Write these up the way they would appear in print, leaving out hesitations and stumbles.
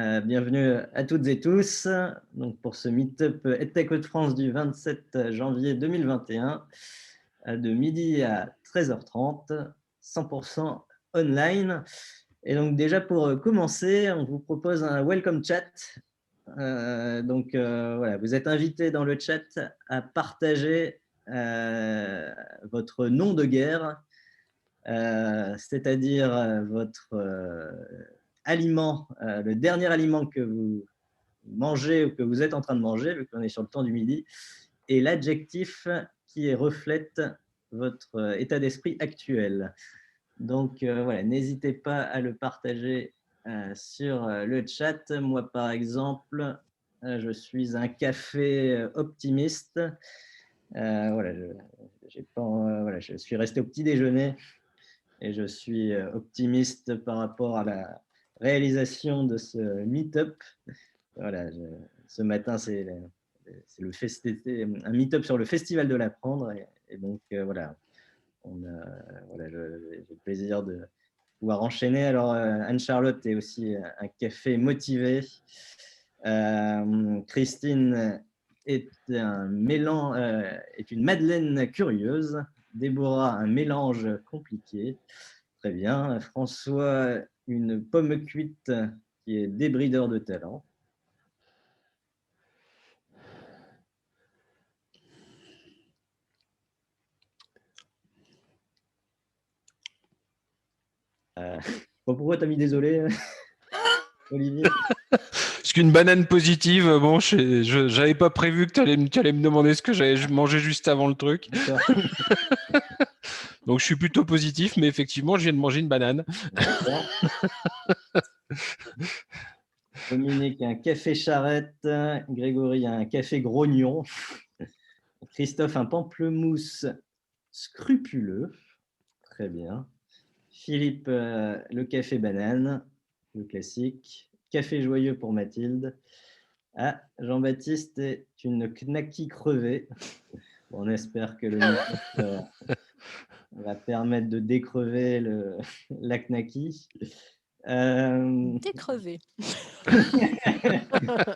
Bienvenue à toutes et tous donc pour ce meet-up EdTech Hauts-de-France du 27 janvier 2021 de midi à 13h30, 100% online. Et donc déjà pour commencer, on vous propose un welcome chat. Voilà, vous êtes invités dans le chat à partager votre nom de guerre, c'est-à-dire votre aliment, le dernier aliment que vous mangez ou que vous êtes en train de manger, vu qu'on est sur le temps du midi, et l'adjectif qui reflète votre état d'esprit actuel. Donc voilà, n'hésitez pas à le partager sur le chat. Moi, par exemple, je suis un café optimiste. Voilà, voilà, je suis resté au petit déjeuner et je suis optimiste par rapport à la réalisation de ce meet-up. Voilà, ce matin, c'est un meet-up sur le Festival de l'Apprendre. Et donc, voilà, voilà j'ai le plaisir de pouvoir enchaîner. Alors, Anne-Charlotte est aussi un café motivé. Christine est une madeleine curieuse. Déborah, un mélange compliqué. Très bien. François, une pomme cuite qui est débrideur de talent. Pourquoi tu as mis désolé, Olivier? Parce qu'une banane positive, bon, je n'avais pas prévu que tu allais me demander ce que j'avais mangé juste avant le truc. Donc, je suis plutôt positif, mais effectivement, je viens de manger une banane. Dominique, un café charrette. Grégory, un café grognon. Christophe, un pamplemousse scrupuleux. Très bien. Philippe, le café banane, le classique. Café joyeux pour Mathilde. Ah, Jean-Baptiste est une knacky crevée. Bon, on espère que le meet-up va permettre de décrever la knacky. Décrever.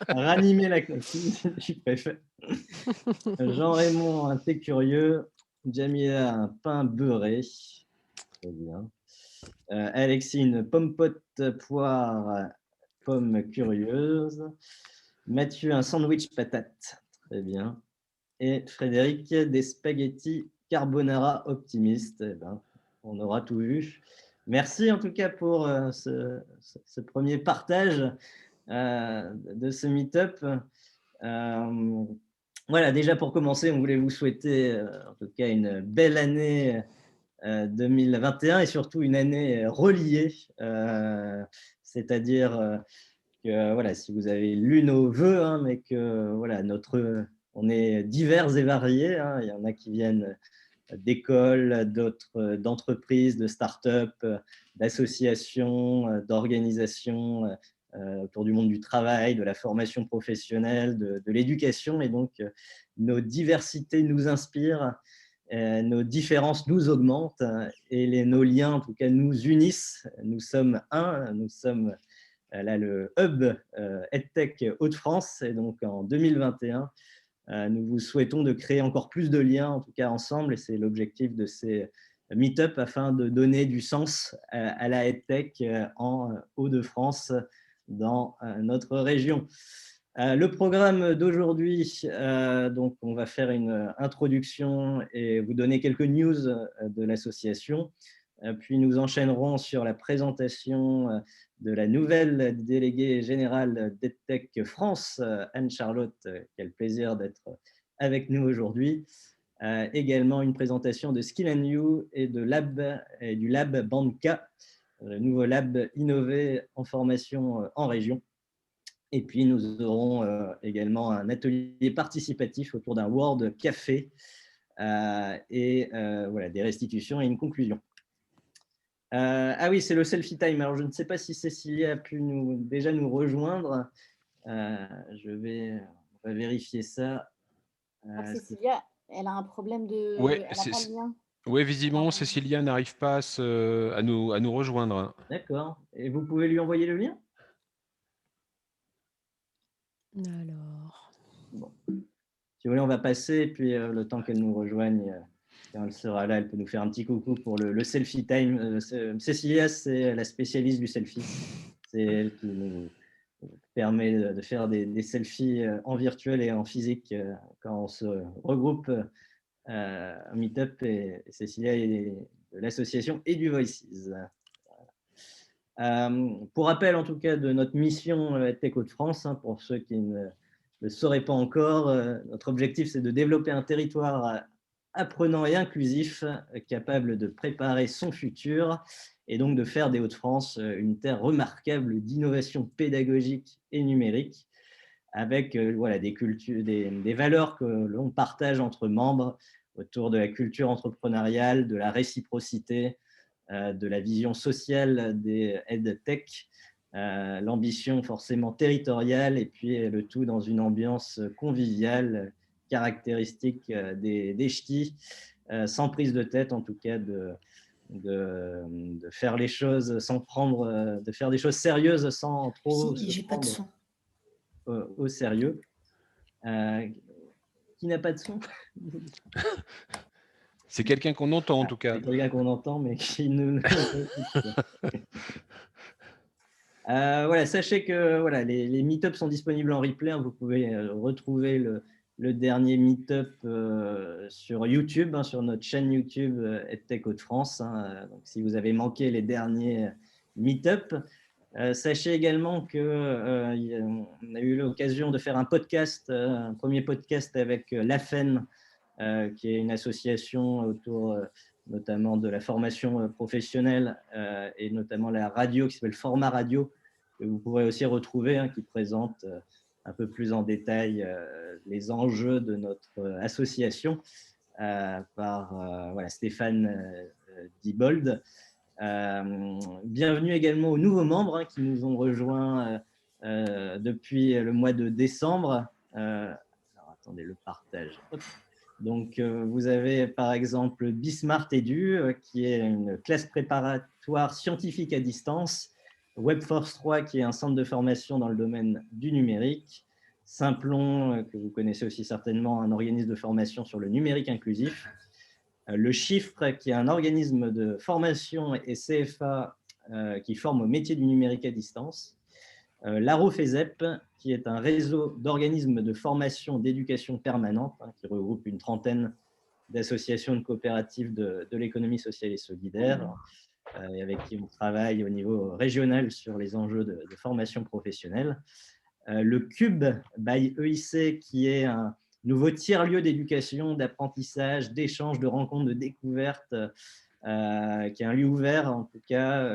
Ranimer la knacky, je préfère. Jean-Raymond, un thé curieux. Jamila, un pain beurré. Très bien. Alexis, une pomme pote poire, pomme curieuse. Mathieu, un sandwich patate. Très bien. Et Frédéric, des spaghettis carbonara optimistes. Eh ben, on aura tout vu. Merci en tout cas pour ce premier partage de ce meet-up. Voilà, déjà pour commencer, on voulait vous souhaiter en tout cas une belle année 2021 et surtout une année reliée, c'est-à-dire que voilà, si vous avez lu nos vœux, hein, mais que voilà, on est divers et variés. Hein, il y en a qui viennent d'écoles, d'autres d'entreprises, de start-up, d'associations, d'organisations autour du monde du travail, de la formation professionnelle, de l'éducation. Et donc, nos diversités nous inspirent, nos différences nous augmentent et nos liens, en tout cas, nous unissent. Nous sommes un, nous sommes là le hub EdTech Hauts-de-France. Et donc, en 2021, nous vous souhaitons de créer encore plus de liens, en tout cas ensemble, et c'est l'objectif de ces meet-up afin de donner du sens à la EdTech en Hauts-de-France, dans notre région. Le programme d'aujourd'hui, donc on va faire une introduction et vous donner quelques news de l'association. Puis nous enchaînerons sur la présentation de la nouvelle déléguée générale d'EdTech France, Anne-Charlotte, qui a le plaisir d'être avec nous aujourd'hui. Également une présentation de Skill & You et du lab Banca, le nouveau lab innové en formation en région. Et puis nous aurons également un atelier participatif autour d'un World Café et voilà, des restitutions et une conclusion. Ah oui, c'est le selfie time. Alors, je ne sais pas si Cécilia a pu déjà nous rejoindre. On va vérifier ça. Cécilia, elle a un problème de... Ouais, elle n'a pas le lien. Oui, visiblement, Cécilia n'arrive pas à nous rejoindre. D'accord. Et vous pouvez lui envoyer le lien? Alors, Bon. Si vous voulez, on va passer, et puis le temps qu'elle nous rejoigne, quand elle sera là, elle peut nous faire un petit coucou pour le selfie time. Cécilia, c'est la spécialiste du selfie. C'est elle qui nous permet de faire des selfies en virtuel et en physique quand on se regroupe un meet-up. Et Cécilia est de l'association et du Voices. Pour rappel, en tout cas, de notre mission EdTech Hauts-de-France, hein, pour ceux qui ne le sauraient pas encore, notre objectif, c'est de développer un territoire apprenant et inclusif, capable de préparer son futur et donc de faire des Hauts-de-France une terre remarquable d'innovation pédagogique et numérique, avec voilà, des valeurs que l'on partage entre membres autour de la culture entrepreneuriale, de la réciprocité, de la vision sociale des EdTech, l'ambition forcément territoriale, et puis le tout dans une ambiance conviviale, caractéristique des ch'tis, sans prise de tête en tout cas, de faire les choses sans prendre, de faire des choses sérieuses sans trop se j'ai pas de prendre son. au sérieux. Qui n'a pas de son? C'est quelqu'un qu'on entend en tout cas. C'est quelqu'un qu'on entend, mais qui nous... voilà, sachez que voilà, les meet-ups sont disponibles en replay, hein. Vous pouvez retrouver le dernier meet-up sur YouTube, hein, sur notre chaîne YouTube EdTech Hauts-de-France, hein. Donc, si vous avez manqué les derniers meet-up, sachez également qu'on a eu l'occasion de faire un podcast, un premier podcast avec l'AFEN, qui est une association autour notamment de la formation professionnelle et notamment la radio qui s'appelle Format Radio, que vous pourrez aussi retrouver, hein, qui présente un peu plus en détail les enjeux de notre association par voilà, Stéphane Diebold. Bienvenue également aux nouveaux membres, hein, qui nous ont rejoints depuis le mois de décembre. Alors, attendez, le partage. Hop. Donc, vous avez par exemple Bismart Edu, qui est une classe préparatoire scientifique à distance, Webforce 3, qui est un centre de formation dans le domaine du numérique, Simplon, que vous connaissez aussi certainement, un organisme de formation sur le numérique inclusif, le Chiffre, qui est un organisme de formation, et CFA, qui forme au métier du numérique à distance, l'ARO-FESEP, qui est un réseau d'organismes de formation d'éducation permanente, hein, qui regroupe une trentaine d'associations de coopératives de l'économie sociale et solidaire, et avec qui on travaille au niveau régional sur les enjeux de formation professionnelle. Le Cube by EIC, qui est un nouveau tiers-lieu d'éducation, d'apprentissage, d'échange, de rencontres, de découvertes, qui est un lieu ouvert, en tout cas,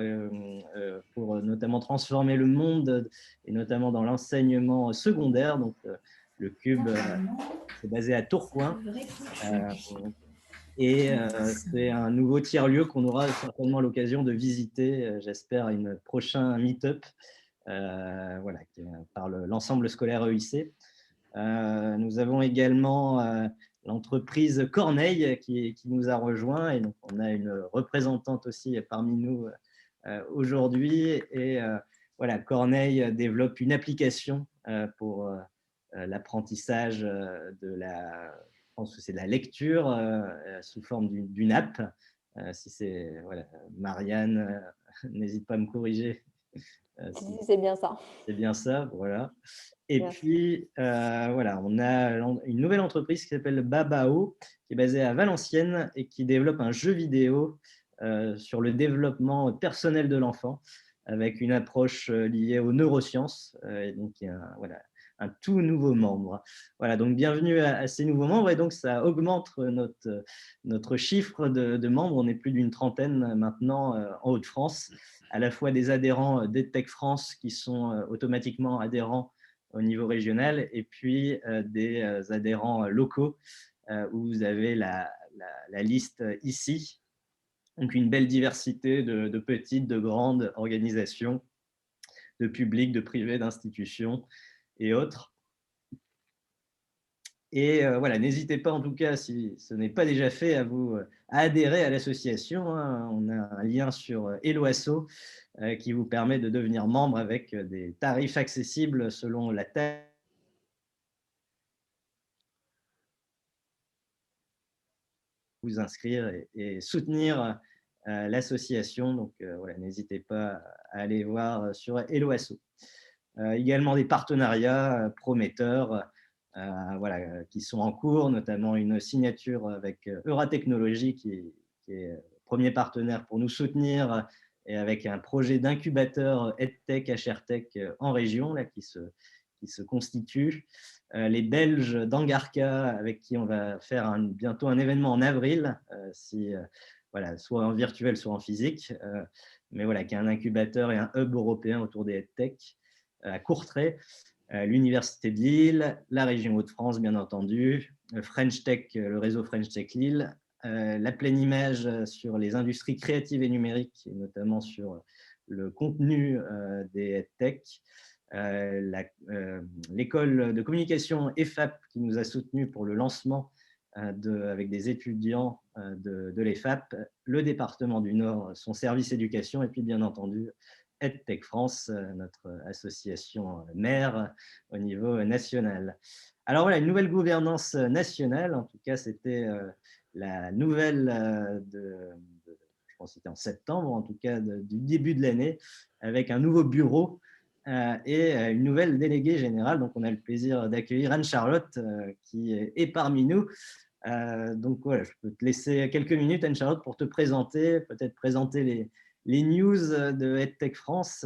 pour notamment transformer le monde, et notamment dans l'enseignement secondaire. Donc, le Cube, c'est basé à Tourcoing. Et c'est un nouveau tiers-lieu qu'on aura certainement l'occasion de visiter, j'espère, à une prochaine meet-up, voilà, par l'ensemble scolaire EIC. Nous avons également l'entreprise Corneille qui nous a rejoint, et donc on a une représentante aussi parmi nous aujourd'hui. Et voilà, Corneille développe une application pour l'apprentissage je pense que c'est de la lecture sous forme d'une app. Si c'est voilà, Marianne, n'hésite pas à me corriger. C'est bien ça. C'est bien ça, voilà. Et Merci. puis, voilà, on a une nouvelle entreprise qui s'appelle Babao, qui est basée à Valenciennes et qui développe un jeu vidéo sur le développement personnel de l'enfant, avec une approche liée aux neurosciences. Et donc, il y a voilà, un tout nouveau membre. Voilà, donc bienvenue à ces nouveaux membres. Et donc, ça augmente notre chiffre de membres. On est plus d'une trentaine maintenant en Hauts-de-France, à la fois des adhérents d'EdTech France qui sont automatiquement adhérents au niveau régional, et puis des adhérents locaux, où vous avez la liste ici. Donc, une belle diversité de petites, de grandes organisations, de publics, de privés, d'institutions et autres. Et voilà, n'hésitez pas en tout cas, si ce n'est pas déjà fait, à adhérer à l'association, hein. On a un lien sur Helloasso qui vous permet de devenir membre avec des tarifs accessibles selon la taille vous inscrire et soutenir l'association. Donc, voilà, n'hésitez pas à aller voir sur Hello Asso. Également des partenariats prometteurs voilà, qui sont en cours, notamment une signature avec Euratechnologie qui est premier partenaire pour nous soutenir et avec un projet d'incubateur EdTech, HRTech en région là, qui se constitue. Les Belges d'Angarca avec qui on va faire bientôt un événement en avril, voilà, soit en virtuel, soit en physique, mais voilà, qui est un incubateur et un hub européen autour des EdTech à Courtrai. L'Université de Lille, la région Hauts-de-France, bien entendu, French Tech, le réseau French Tech Lille, la pleine image sur les industries créatives et numériques, et notamment sur le contenu des tech, l'école de communication EFAP qui nous a soutenus pour le lancement avec des étudiants de l'EFAP, le département du Nord, son service éducation, et puis bien entendu EdTech France, notre association mère au niveau national. Alors voilà, une nouvelle gouvernance nationale, en tout cas c'était la nouvelle je pense que c'était en septembre, en tout cas du début de l'année, avec un nouveau bureau et une nouvelle déléguée générale. Donc on a le plaisir d'accueillir Anne-Charlotte qui est parmi nous. Donc voilà, je peux te laisser quelques minutes, Anne-Charlotte, pour te présenter, peut-être présenter les news de EdTech France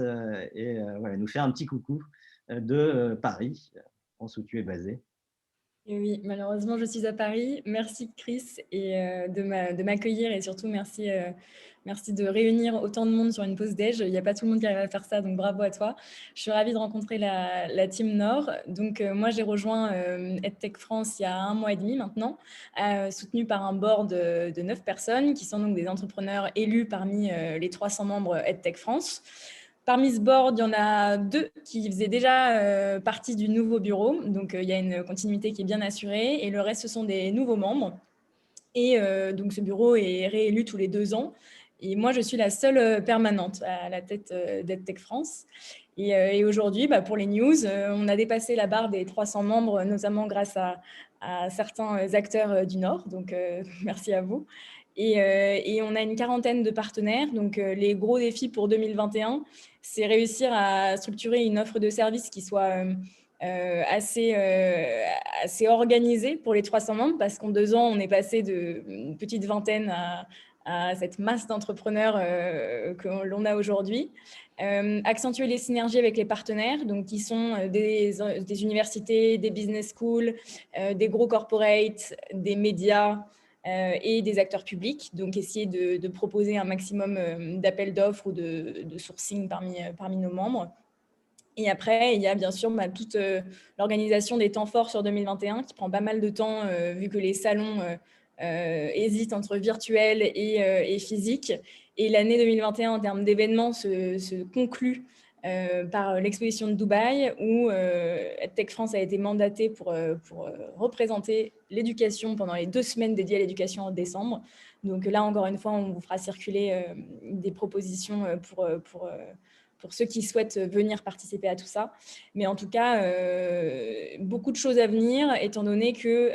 et voilà, nous faire un petit coucou de Paris, France où tu es basé. Et oui, malheureusement, je suis à Paris. Merci Chris de m'accueillir et surtout merci de réunir autant de monde sur une pause déj. Il n'y a pas tout le monde qui arrive à faire ça, donc bravo à toi. Je suis ravie de rencontrer la team Nord. Donc moi, j'ai rejoint EdTech France il y a 1 mois et demi maintenant, soutenu par un board de 9 personnes qui sont donc des entrepreneurs élus parmi les 300 membres EdTech France. Parmi ce board, il y en a 2 qui faisaient déjà partie du nouveau bureau. Donc, il y a une continuité qui est bien assurée. Et le reste, ce sont des nouveaux membres. Et donc, ce bureau est réélu tous les 2 ans. Et moi, je suis la seule permanente à la tête d'EdTech France. Et aujourd'hui, pour les news, on a dépassé la barre des 300 membres, notamment grâce à certains acteurs du Nord. Donc, merci à vous. Et on a une quarantaine de partenaires. Donc, les gros défis pour 2021, c'est réussir à structurer une offre de service qui soit assez organisée pour les 300 membres, parce qu'en 2 ans, on est passé d'une petite vingtaine à cette masse d'entrepreneurs que l'on a aujourd'hui. Accentuer les synergies avec les partenaires, donc qui sont des universités, des business schools, des gros corporates, des médias, et des acteurs publics, donc essayer de proposer un maximum d'appels d'offres ou de sourcing parmi nos membres. Et après, il y a bien sûr toute l'organisation des temps forts sur 2021 qui prend pas mal de temps vu que les salons hésitent entre virtuel et physique. Et l'année 2021 en termes d'événements se conclut par l'exposition de Dubaï où EdTech France a été mandaté pour représenter l'éducation pendant les 2 semaines dédiées à l'éducation en décembre. Donc là, encore une fois, on vous fera circuler des propositions pour ceux qui souhaitent venir participer à tout ça. Mais en tout cas, beaucoup de choses à venir, étant donné que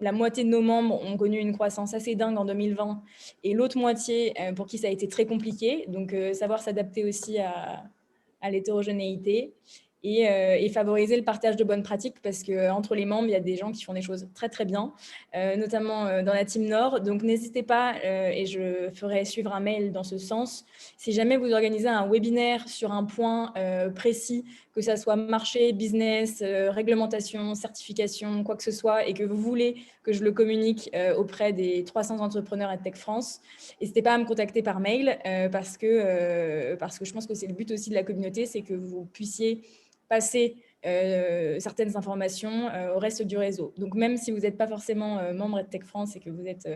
la moitié de nos membres ont connu une croissance assez dingue en 2020 et l'autre moitié pour qui ça a été très compliqué. Donc, savoir s'adapter aussi à l'hétérogénéité et favoriser le partage de bonnes pratiques parce qu'entre les membres, il y a des gens qui font des choses très, très bien, notamment dans la Team Nord. Donc, n'hésitez pas et je ferai suivre un mail dans ce sens. Si jamais vous organisez un webinaire sur un point précis, que ça soit marché, business, réglementation, certification, quoi que ce soit, et que vous voulez que je le communique auprès des 300 entrepreneurs EdTech France, n'hésitez pas à me contacter par mail parce que je pense que c'est le but aussi de la communauté, c'est que vous puissiez passer certaines informations au reste du réseau. Donc, même si vous n'êtes pas forcément membre EdTech France et que vous êtes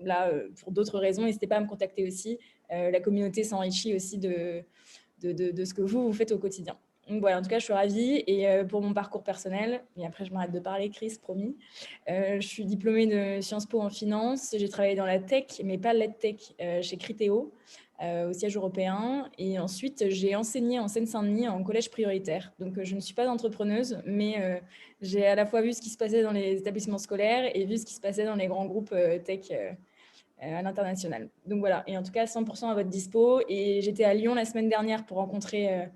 là pour d'autres raisons, n'hésitez pas à me contacter aussi. La communauté s'enrichit aussi de ce que vous faites au quotidien. Donc voilà, en tout cas, je suis ravie. Et pour mon parcours personnel, et après je m'arrête de parler, Chris, promis, je suis diplômée de Sciences Po en finance. J'ai travaillé dans la tech, mais pas l'EdTech, chez Criteo. au siège européen. Et ensuite, j'ai enseigné en Seine-Saint-Denis en collège prioritaire. Donc, je ne suis pas entrepreneuse, mais j'ai à la fois vu ce qui se passait dans les établissements scolaires et vu ce qui se passait dans les grands groupes tech à l'international. Donc voilà, et en tout cas 100% à votre dispo. Et j'étais à Lyon la semaine dernière pour rencontrer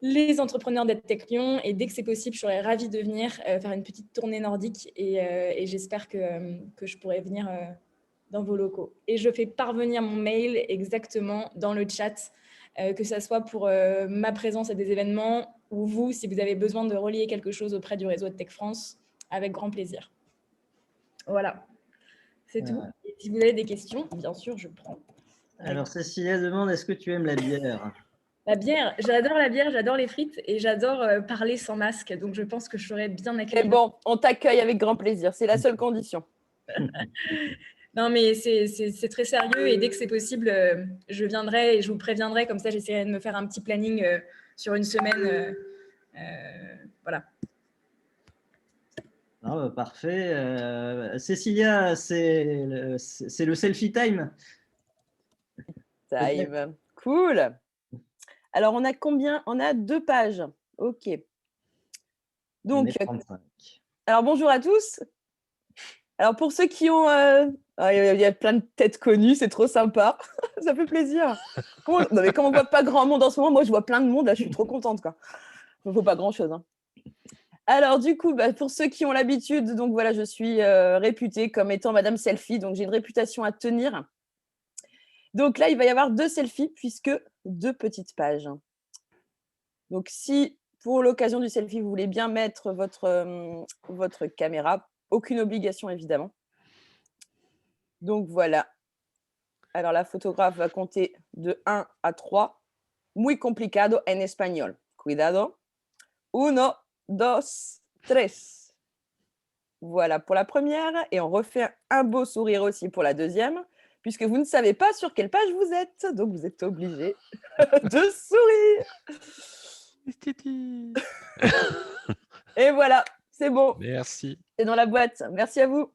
les entrepreneurs d'EdTech Lyon, et dès que c'est possible, je serais ravie de venir faire une petite tournée nordique, et j'espère que je pourrai venir dans vos locaux. Et je fais parvenir mon mail exactement dans le chat, que ce soit pour ma présence à des événements ou vous, si vous avez besoin de relier quelque chose auprès du réseau EdTech France, avec grand plaisir. Voilà, c'est tout. Et si vous avez des questions, bien sûr, je prends. Alors, Cécilia demande, est-ce que tu aimes la bière? La bière, j'adore la bière, j'adore les frites et j'adore parler sans masque. Donc, je pense que je serais bien accueillie. Mais bon, on t'accueille avec grand plaisir. C'est la seule condition. Non, mais c'est très sérieux, et dès que c'est possible, je viendrai et je vous préviendrai. Comme ça, j'essaierai de me faire un petit planning sur une semaine. Voilà. Ah, parfait. Cécilia, c'est le selfie time. Time. Cool. Alors, on a combien? On a 2 pages. OK. Donc, alors bonjour à tous. Alors, pour ceux qui ont... il y a plein de têtes connues, c'est trop sympa. Ça fait plaisir. Non, mais comme on ne voit pas grand monde en ce moment, moi, je vois plein de monde. Là, je suis trop contente, quoi. Il ne faut pas grand-chose. Hein. Alors, du coup, pour ceux qui ont l'habitude, donc voilà, je suis réputée comme étant Madame Selfie. Donc, j'ai une réputation à tenir. Donc là, il va y avoir 2 selfies, puisque 2 petites pages. Donc, si pour l'occasion du selfie, vous voulez bien mettre votre caméra, aucune obligation, évidemment. Donc, voilà. Alors, la photographe va compter de 1 à 3. Muy complicado en espagnol. Cuidado. 1, 2, 3. Voilà pour la première. Et on refait un beau sourire aussi pour la deuxième, puisque vous ne savez pas sur quelle page vous êtes. Donc, vous êtes obligé de sourire. Et voilà, c'est bon. Merci. C'est dans la boîte. Merci à vous.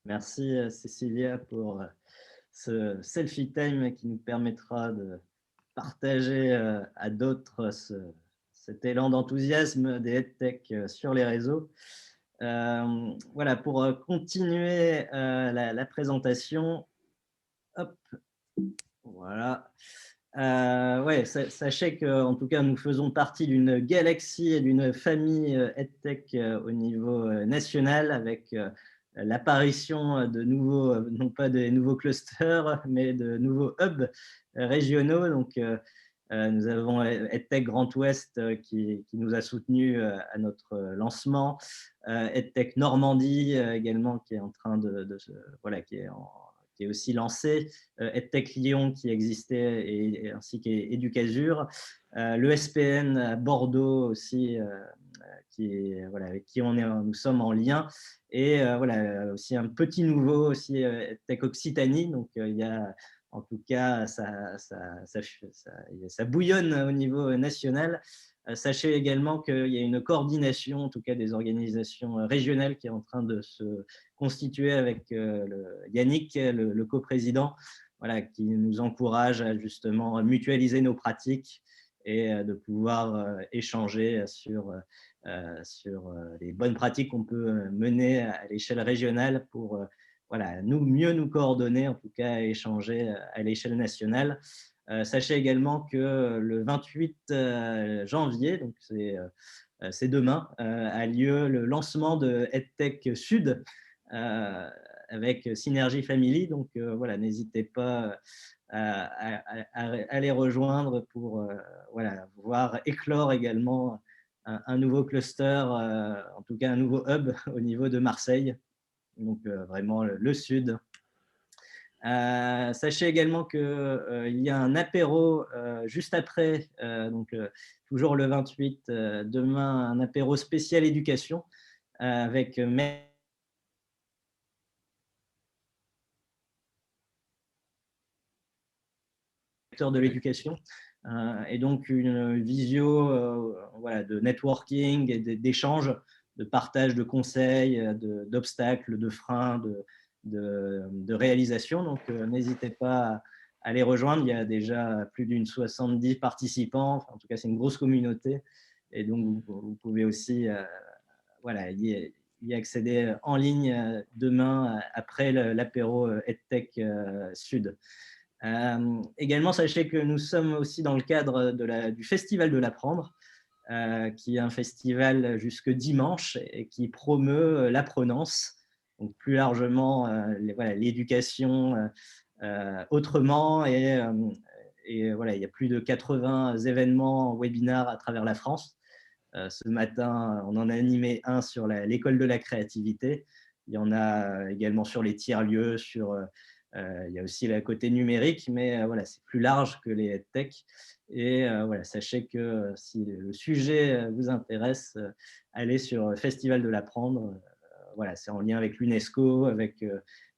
Merci Cécilia pour ce selfie time qui nous permettra de partager à d'autres cet élan d'enthousiasme des EdTech sur les réseaux. Voilà, pour continuer la présentation. Hop, voilà. Ouais, sachez qu'en tout cas, nous faisons partie d'une galaxie et d'une famille EdTech au niveau national, avec l'apparition de nouveaux, non pas des nouveaux clusters, mais de nouveaux hubs régionaux. Donc, nous avons EdTech Grand Ouest qui nous a soutenus à notre lancement, EdTech Normandie également qui est en train voilà, qui est aussi lancé, EdTech Lyon qui existait, ainsi qu'Educasur, le SPN à Bordeaux aussi, voilà, avec qui nous sommes en lien, et voilà, aussi un petit nouveau aussi, EdTech Occitanie. Donc il y a en tout cas, ça bouillonne au niveau national. Sachez également qu'il y a une coordination, en tout cas des organisations régionales, qui est en train de se constituer avec Yannick, le coprésident, voilà, qui nous encourage à justement mutualiser nos pratiques et de pouvoir échanger sur les bonnes pratiques qu'on peut mener à l'échelle régionale pour voilà, mieux nous coordonner, en tout cas échanger à l'échelle nationale. Sachez également que le 28 janvier, donc c'est demain, a lieu le lancement de EdTech Sud avec Synergie Family. Donc voilà, n'hésitez pas à les rejoindre pour voilà, voir éclore également un nouveau cluster, en tout cas un nouveau hub au niveau de Marseille. Donc vraiment le sud. Sachez également qu'il y a un apéro juste après, donc toujours le 28, demain, un apéro spécial éducation avec acteurs de l'éducation, et donc une visio voilà, de networking et d'échanges, de partage de conseils, d'obstacles, de freins, de réalisation. Donc, n'hésitez pas à les rejoindre. Il y a déjà plus d'une 70 participants. Enfin, en tout cas, c'est une grosse communauté. Et donc, vous pouvez aussi y accéder en ligne demain après l'apéro EdTech Sud. Également, sachez que nous sommes aussi dans le cadre du Festival de l'Apprendre, qui est un festival jusque dimanche et qui promeut l'apprenance, donc plus largement l'éducation autrement. Et voilà, il y a plus de 80 événements webinaires à travers la France. Ce matin, on en a animé un sur l'école de la créativité. Il y en a également sur les tiers-lieux, il y a aussi le côté numérique, mais voilà, c'est plus large que les EdTech. Et voilà, sachez que si le sujet vous intéresse, allez sur Festival de l'Apprendre. Voilà, c'est en lien avec l'UNESCO, avec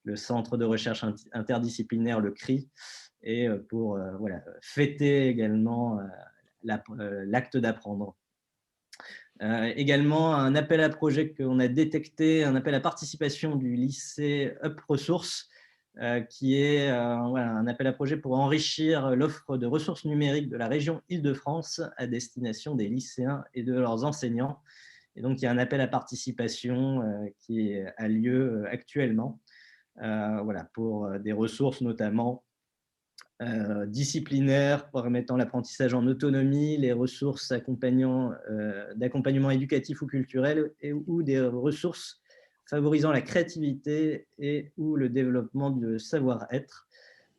le Centre de recherche interdisciplinaire, le CRI, et pour fêter également l'acte d'apprendre. Également, un appel à projet qu'on a détecté, un appel à participation du lycée Up Ressources, qui est un appel à projet pour enrichir l'offre de ressources numériques de la région Île-de-France à destination des lycéens et de leurs enseignants. Et donc, il y a un appel à participation qui a lieu actuellement pour des ressources notamment disciplinaires permettant l'apprentissage en autonomie, les ressources d'accompagnement éducatif ou culturel ou des ressources favorisant la créativité et ou le développement de savoir-être.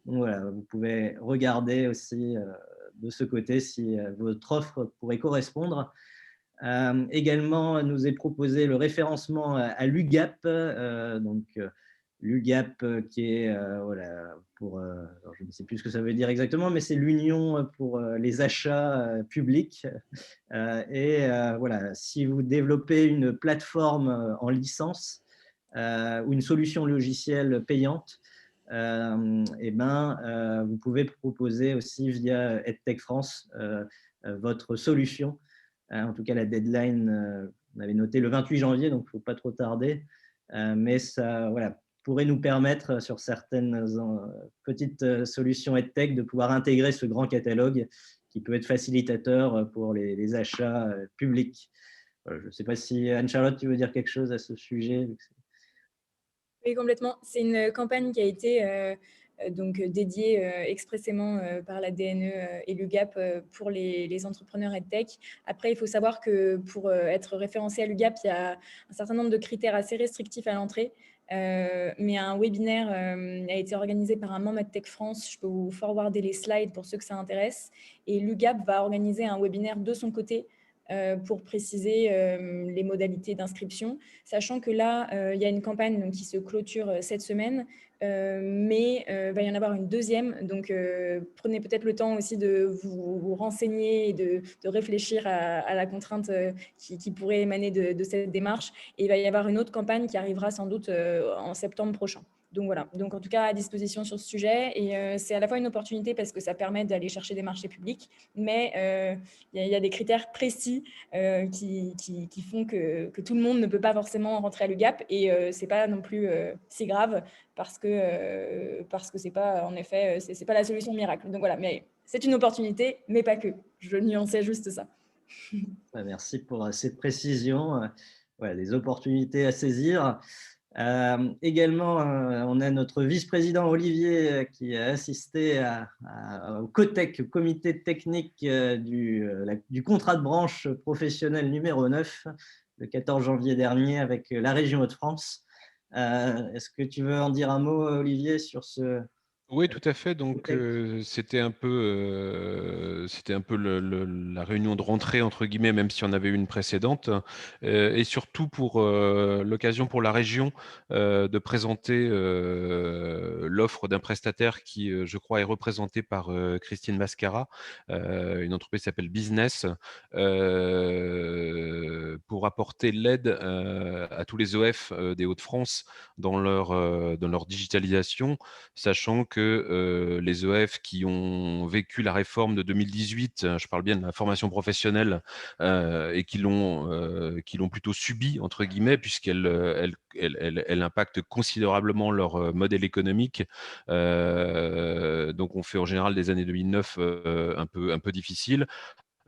Donc voilà, vous pouvez regarder aussi de ce côté si votre offre pourrait correspondre. Également, nous est proposé le référencement à l'UGAP, l'UGAP qui est alors je ne sais plus ce que ça veut dire exactement, mais c'est l'Union pour les achats publics. Voilà, si vous développez une plateforme en licence ou une solution logicielle payante, vous pouvez proposer aussi via EdTech France votre solution. En tout cas, la deadline, on avait noté le 28 janvier, donc il ne faut pas trop tarder. Mais ça pourrait nous permettre, sur certaines petites solutions EdTech, de pouvoir intégrer ce grand catalogue qui peut être facilitateur pour les achats publics. Je ne sais pas si Anne-Charlotte, tu veux dire quelque chose à ce sujet? Oui, complètement. C'est une campagne qui a été dédiée expressément par la DNE et l'UGAP pour les entrepreneurs EdTech. Après, il faut savoir que pour être référencé à l'UGAP, il y a un certain nombre de critères assez restrictifs à l'entrée. Mais un webinaire a été organisé par un membre EdTech France. Je peux vous forwarder les slides pour ceux que ça intéresse. Et l'UGAP va organiser un webinaire de son côté pour préciser les modalités d'inscription, sachant que là, il y a une campagne qui se clôture cette semaine, mais il va y en avoir une deuxième. Donc, prenez peut-être le temps aussi de vous renseigner et de réfléchir à la contrainte qui pourrait émaner de cette démarche. Et il va y avoir une autre campagne qui arrivera sans doute en septembre prochain. Donc voilà, donc en tout cas à disposition sur ce sujet, et c'est à la fois une opportunité parce que ça permet d'aller chercher des marchés publics, mais il y a des critères précis qui font que tout le monde ne peut pas forcément rentrer à l'UGAP, et c'est pas non plus si grave parce que c'est pas, en effet, c'est pas la solution miracle. Donc voilà, mais c'est une opportunité, mais pas que. Je nuançais juste ça. Merci pour cette précision. Des opportunités à saisir. Également, on a notre vice-président Olivier qui a assisté au COTEC, comité technique du contrat de branche professionnel numéro 9, le 14 janvier dernier avec la région Hauts-de-France. Est-ce que tu veux en dire un mot, Olivier, sur ce... Oui, tout à fait. Donc, c'était un peu la réunion de rentrée, entre guillemets, même si on avait eu une précédente. Et surtout pour l'occasion pour la région de présenter l'offre d'un prestataire qui, je crois, est représenté par Christine Mascara, une entreprise qui s'appelle Business, pour apporter l'aide à tous les OF des Hauts-de-France dans leur digitalisation, sachant que que les EF qui ont vécu la réforme de 2018, je parle bien de la formation professionnelle, et qui l'ont plutôt subi, entre guillemets, puisqu'elle impacte considérablement leur modèle économique. Donc, on fait en général des années 2009 un peu difficiles.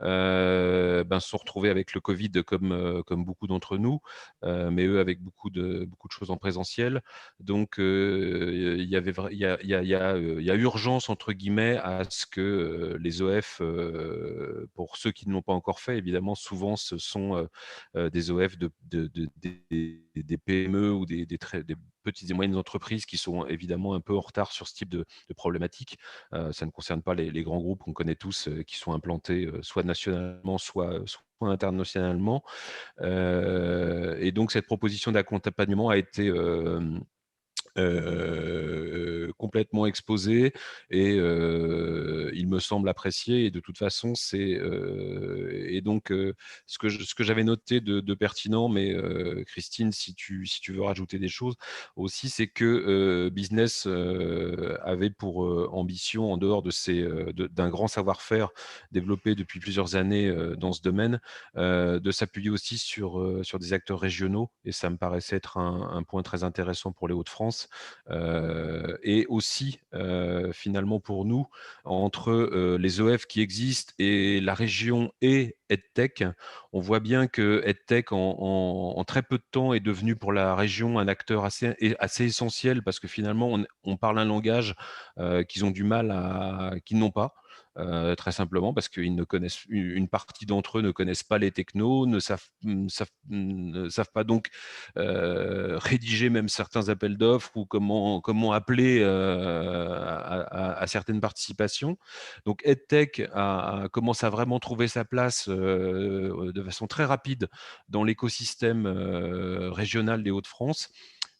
Se sont retrouvés avec le Covid comme beaucoup d'entre nous, mais eux avec beaucoup de choses en présentiel. Donc, il y a urgence, entre guillemets, à ce que les OF, pour ceux qui ne l'ont pas encore fait, évidemment, souvent, ce sont des OF des PME ou des petites et moyennes entreprises qui sont évidemment un peu en retard sur ce type de problématiques. Ça ne concerne pas les grands groupes qu'on connaît tous qui sont implantés soit nationalement, soit internationalement. Et donc, cette proposition d'accompagnement a été complètement exposé et il me semble apprécié. Et de toute façon, et donc ce que j'avais noté de pertinent, mais Christine, si tu veux rajouter des choses aussi, c'est que Business avait pour ambition, en dehors d'un grand savoir-faire développé depuis plusieurs années dans ce domaine, de s'appuyer aussi sur des acteurs régionaux, et ça me paraissait être un point très intéressant pour les Hauts-de-France. Et aussi, finalement, pour nous, entre les OF qui existent et la région et EdTech, on voit bien que EdTech, en très peu de temps, est devenu pour la région un acteur assez essentiel, parce que finalement, on parle un langage qu'ils n'ont pas. Très simplement parce qu'une partie d'entre eux ne connaissent pas les technos, ne savent pas donc rédiger même certains appels d'offres ou comment appeler à certaines participations. Donc EdTech commence à vraiment trouver sa place de façon très rapide dans l'écosystème régional des Hauts-de-France,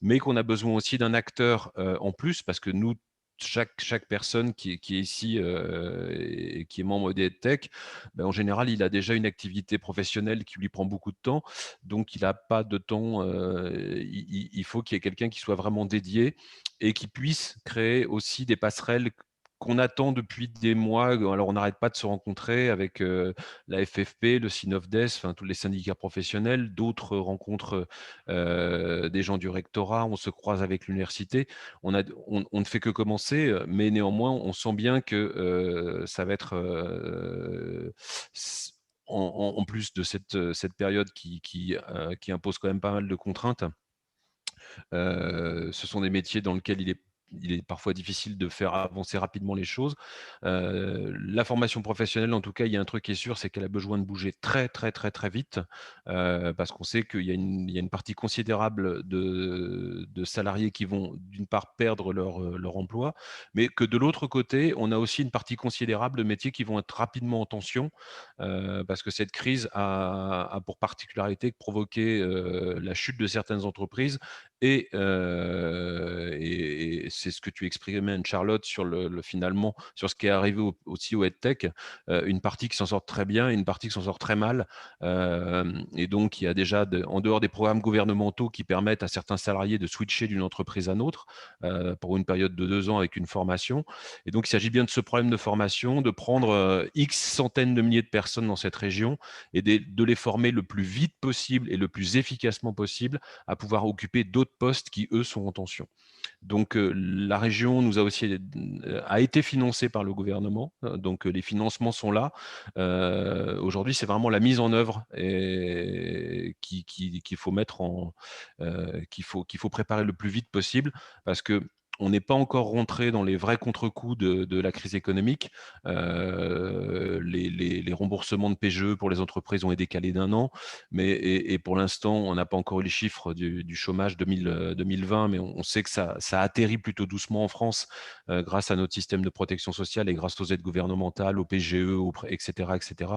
mais qu'on a besoin aussi d'un acteur en plus, parce que nous, chaque personne qui est ici et qui est membre d'EdTech, en général, il a déjà une activité professionnelle qui lui prend beaucoup de temps, donc il n'a pas de temps. Il faut qu'il y ait quelqu'un qui soit vraiment dédié et qui puisse créer aussi des passerelles qu'on attend depuis des mois. Alors, on n'arrête pas de se rencontrer avec la FFP, le Synofdes, enfin, tous les syndicats professionnels. D'autres rencontrent des gens du rectorat. On se croise avec l'université. On ne fait que commencer, mais néanmoins, on sent bien que ça va être, en plus de cette période qui impose quand même pas mal de contraintes, ce sont des métiers dans lesquels il est parfois difficile de faire avancer rapidement les choses. La formation professionnelle, en tout cas, il y a un truc qui est sûr, c'est qu'elle a besoin de bouger très, très, très, très vite, parce qu'on sait qu'il y a une partie considérable de salariés qui vont, d'une part, perdre leur emploi, mais que de l'autre côté, on a aussi une partie considérable de métiers qui vont être rapidement en tension, parce que cette crise a pour particularité de provoquer la chute de certaines entreprises. Et c'est ce que tu exprimais, Anne-Charlotte, finalement, sur ce qui est arrivé aussi au EdTech, une partie qui s'en sort très bien et une partie qui s'en sort très mal. Et donc, il y a déjà, en dehors des programmes gouvernementaux qui permettent à certains salariés de switcher d'une entreprise à une autre pour une période de 2 ans avec une formation. Et donc, il s'agit bien de ce problème de formation, de prendre X centaines de milliers de personnes dans cette région et de les former le plus vite possible et le plus efficacement possible à pouvoir occuper d'autres postes qui, eux, sont en tension. Donc, la région a été financée par le gouvernement, donc les financements sont là. Aujourd'hui, c'est vraiment la mise en œuvre qu'il faut qu'il faut préparer le plus vite possible, parce que on n'est pas encore rentré dans les vrais contre-coups de la crise économique. Les remboursements de PGE pour les entreprises ont été décalés d'1 an, et pour l'instant, on n'a pas encore eu les chiffres du chômage 2020, mais on sait que ça atterrit plutôt doucement en France grâce à notre système de protection sociale et grâce aux aides gouvernementales, au PGE, etc., etc.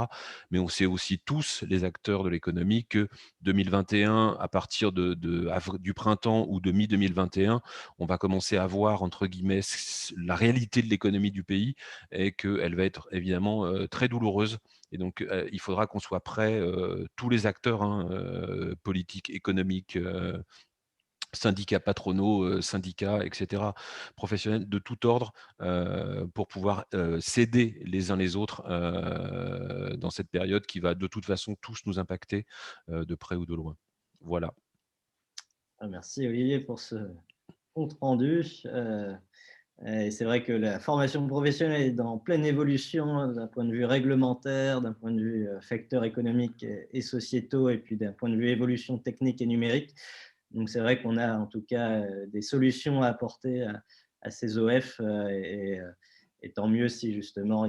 Mais on sait aussi tous, les acteurs de l'économie, que 2021, à partir du printemps ou de mi-2021, on va commencer à voir, entre guillemets, la réalité de l'économie du pays, et qu'elle va être évidemment très douloureuse. Et donc, il faudra qu'on soit prêts, tous les acteurs, politiques, économiques, syndicats patronaux, syndicats, etc., professionnels de tout ordre, pour pouvoir s'aider les uns les autres dans cette période qui va de toute façon tous nous impacter de près ou de loin. Voilà. Merci Olivier pour ce compte rendu. Et c'est vrai que la formation professionnelle est en pleine évolution d'un point de vue réglementaire, d'un point de vue facteurs économiques et sociétaux, et puis d'un point de vue évolution technique et numérique. Donc c'est vrai qu'on a en tout cas des solutions à apporter à ces OF, et tant mieux si justement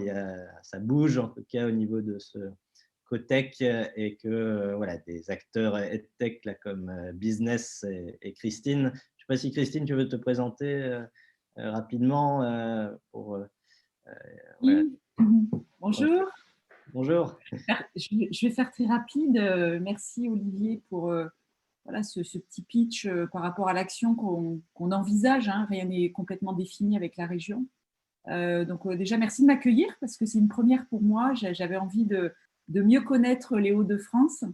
ça bouge en tout cas au niveau de ce Cotech, et que voilà, des acteurs EdTech là, comme Business et Christine. Je ne sais pas si Christine, tu veux te présenter rapidement pour. Voilà. Bonjour. Bonjour. Je vais faire très rapide. Merci Olivier pour voilà, ce petit pitch par rapport à l'action qu'on envisage. Hein. Rien n'est complètement défini avec la région. Donc déjà, merci de m'accueillir parce que c'est une première pour moi. J'avais envie de mieux connaître les Hauts-de-France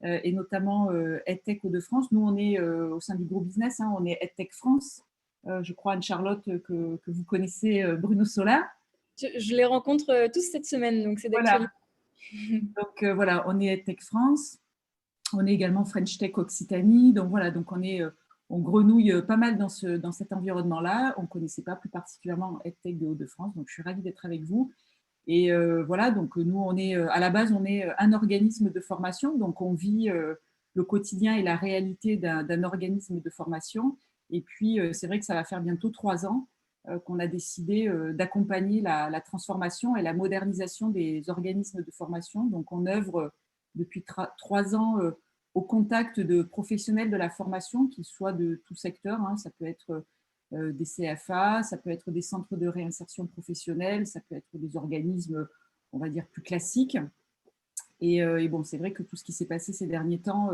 et notamment EdTech Hauts-de-France. Nous, on est au sein du groupe Business, hein, on est EdTech France. Je crois, Anne-Charlotte, que vous connaissez Bruno Sola. Je les rencontre tous cette semaine, donc c'est d'actualité. Voilà. Donc voilà, on est EdTech France. On est également French Tech Occitanie. Donc voilà, donc on grenouille pas mal dans cet environnement-là. On ne connaissait pas plus particulièrement EdTech de Hauts-de-France. Donc je suis ravie d'être avec vous. Et voilà, donc nous, on est à la base, on est un organisme de formation. Donc on vit le quotidien et la réalité d'un organisme de formation. Et puis, c'est vrai que ça va faire bientôt 3 ans qu'on a décidé d'accompagner la transformation et la modernisation des organismes de formation. Donc, on œuvre depuis 3 ans au contact de professionnels de la formation, qu'ils soient de tout secteur. Hein. Ça peut être des CFA, ça peut être des centres de réinsertion professionnelle, ça peut être des organismes, on va dire, plus classiques. Et bon, c'est vrai que tout ce qui s'est passé ces derniers temps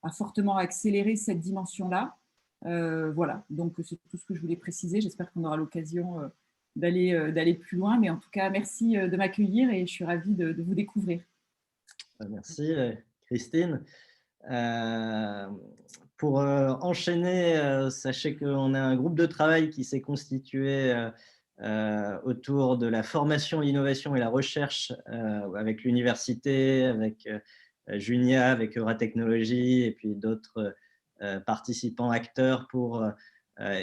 a fortement accéléré cette dimension-là. Voilà, donc c'est tout ce que je voulais préciser. J'espère qu'on aura l'occasion d'aller plus loin. Mais en tout cas, merci de m'accueillir et je suis ravie de vous découvrir. Merci Christine. Pour enchaîner, sachez qu'on a un groupe de travail qui s'est constitué autour de la formation, l'innovation et la recherche avec l'université, avec Junia, avec Euratechnologie et puis d'autres participants, acteurs pour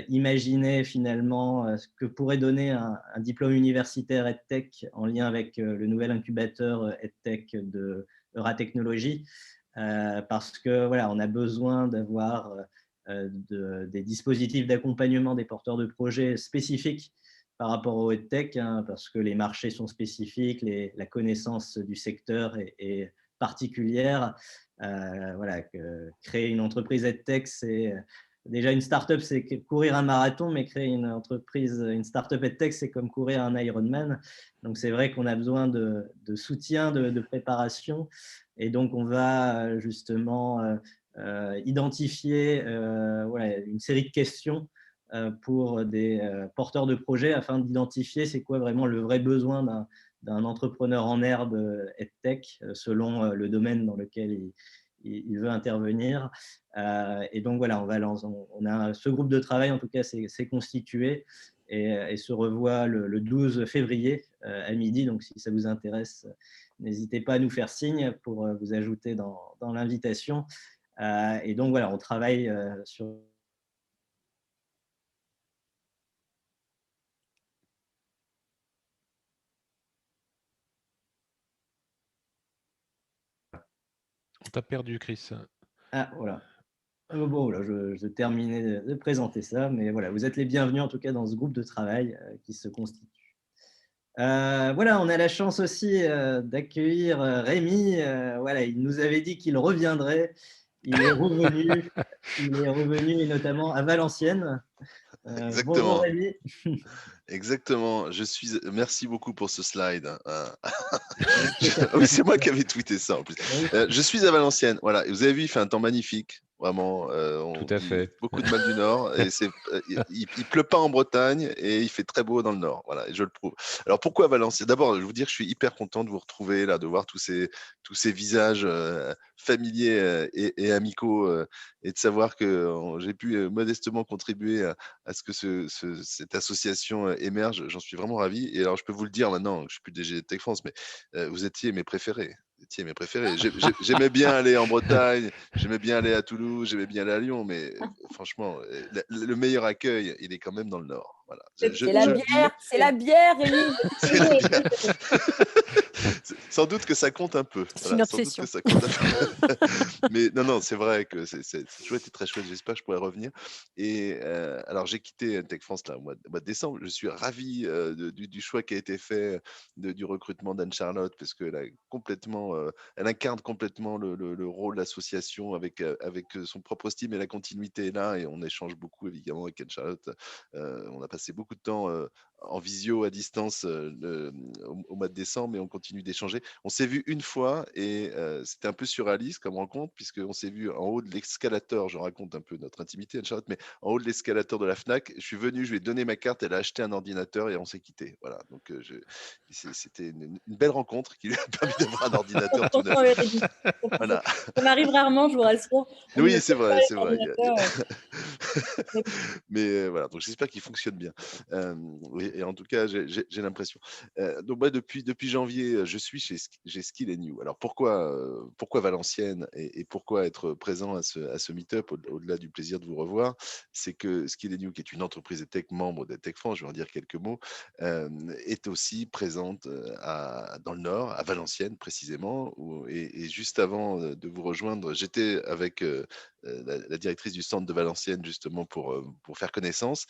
imaginer finalement ce que pourrait donner un diplôme universitaire EdTech en lien avec le nouvel incubateur EdTech de Euratechnologie. Parce que voilà, on a besoin d'avoir des dispositifs d'accompagnement des porteurs de projets spécifiques par rapport au EdTech, hein, parce que les marchés sont spécifiques, la connaissance du secteur est particulière. Voilà, créer une entreprise EdTech, c'est déjà une start-up, c'est courir un marathon, mais créer une entreprise, une start-up EdTech, c'est comme courir un Ironman. Donc c'est vrai qu'on a besoin de soutien, de préparation. Et donc, on va justement identifier voilà, une série de questions pour des porteurs de projets afin d'identifier c'est quoi vraiment le vrai besoin d'un entrepreneur en herbe EdTech selon le domaine dans lequel il veut intervenir. Et donc, voilà, on a ce groupe de travail, en tout cas, c'est constitué et se revoit le 12 février à midi. Donc, si ça vous intéresse, n'hésitez pas à nous faire signe pour vous ajouter dans l'invitation. Et donc, voilà, on travaille sur… On t'a perdu, Chris. Ah, voilà. Bon, voilà, je terminais de présenter ça, mais voilà, vous êtes les bienvenus en tout cas dans ce groupe de travail qui se constitue. Voilà, on a la chance aussi d'accueillir Rémi. Voilà, il nous avait dit qu'il reviendrait. Il est revenu, et notamment à Valenciennes. Exactement. Bonjour Rémi. Exactement. Merci beaucoup pour ce slide. C'est moi qui avais tweeté ça en plus. Je suis à Valenciennes. Voilà. Et vous avez vu, il fait un temps magnifique. Vraiment, Tout on à dit fait. beaucoup de mal du Nord et il pleut pas en Bretagne et il fait très beau dans le Nord. Voilà, et je le prouve. Alors pourquoi Valenciennes? D'abord, je veux dire que je suis hyper content de vous retrouver là, de voir tous ces visages familiers et amicaux et de savoir que j'ai pu modestement contribuer à ce que cette association émerge. J'en suis vraiment ravi. Et alors, je peux vous le dire maintenant, je suis plus DG de Tech France, mais vous étiez mes préférés. Vous étiez mes préférés. J'aimais bien aller en Bretagne, j'aimais bien aller à Toulouse, j'aimais bien aller à Lyon, mais franchement, le meilleur accueil, il est quand même dans le Nord. Voilà. C'est la bière, c'est la bière, Rémi. C'est la bière. Sans doute que ça compte un peu. C'est une sans doute que obsession. ça compte un peu. Mais non, c'est vrai que c'est toujours été très chouette. J'espère que je pourrai revenir. Et alors, j'ai quitté Tech France là, au mois de décembre. Je suis ravi du choix qui a été fait du recrutement d'Anne-Charlotte parce elle incarne complètement le rôle de l'association avec son propre style, mais la continuité est là et on échange beaucoup évidemment avec Anne-Charlotte. On a passé beaucoup de temps en visio à distance au mois de décembre, mais on continue d'échanger. On s'est vu une fois et c'était un peu surréaliste comme rencontre, puisqu'on s'est vu en haut de l'escalator. Je raconte un peu notre intimité, Anne-Charlotte, mais en haut de l'escalator de la Fnac, je suis venu, je lui ai donné ma carte, elle a acheté un ordinateur et on s'est quitté. Voilà, donc c'était une belle rencontre qui lui a permis d'avoir un ordinateur tout neuf. Voilà. Ça m'arrive rarement, je vous rassure. Oui, c'est vrai, c'est vrai. Ordinateur. Mais voilà, donc j'espère qu'il fonctionne bien. Et en tout cas, j'ai l'impression. Donc moi, depuis janvier, je suis chez Skill New. Alors pourquoi Valenciennes et pourquoi être présent à ce meet-up au-delà du plaisir de vous revoir, c'est que Skill New, qui est une entreprise de tech membre de Tech France, je vais en dire quelques mots, est aussi présente dans le Nord, à Valenciennes précisément. Et juste avant de vous rejoindre, j'étais avec la directrice du centre de Valenciennes justement pour faire connaissance,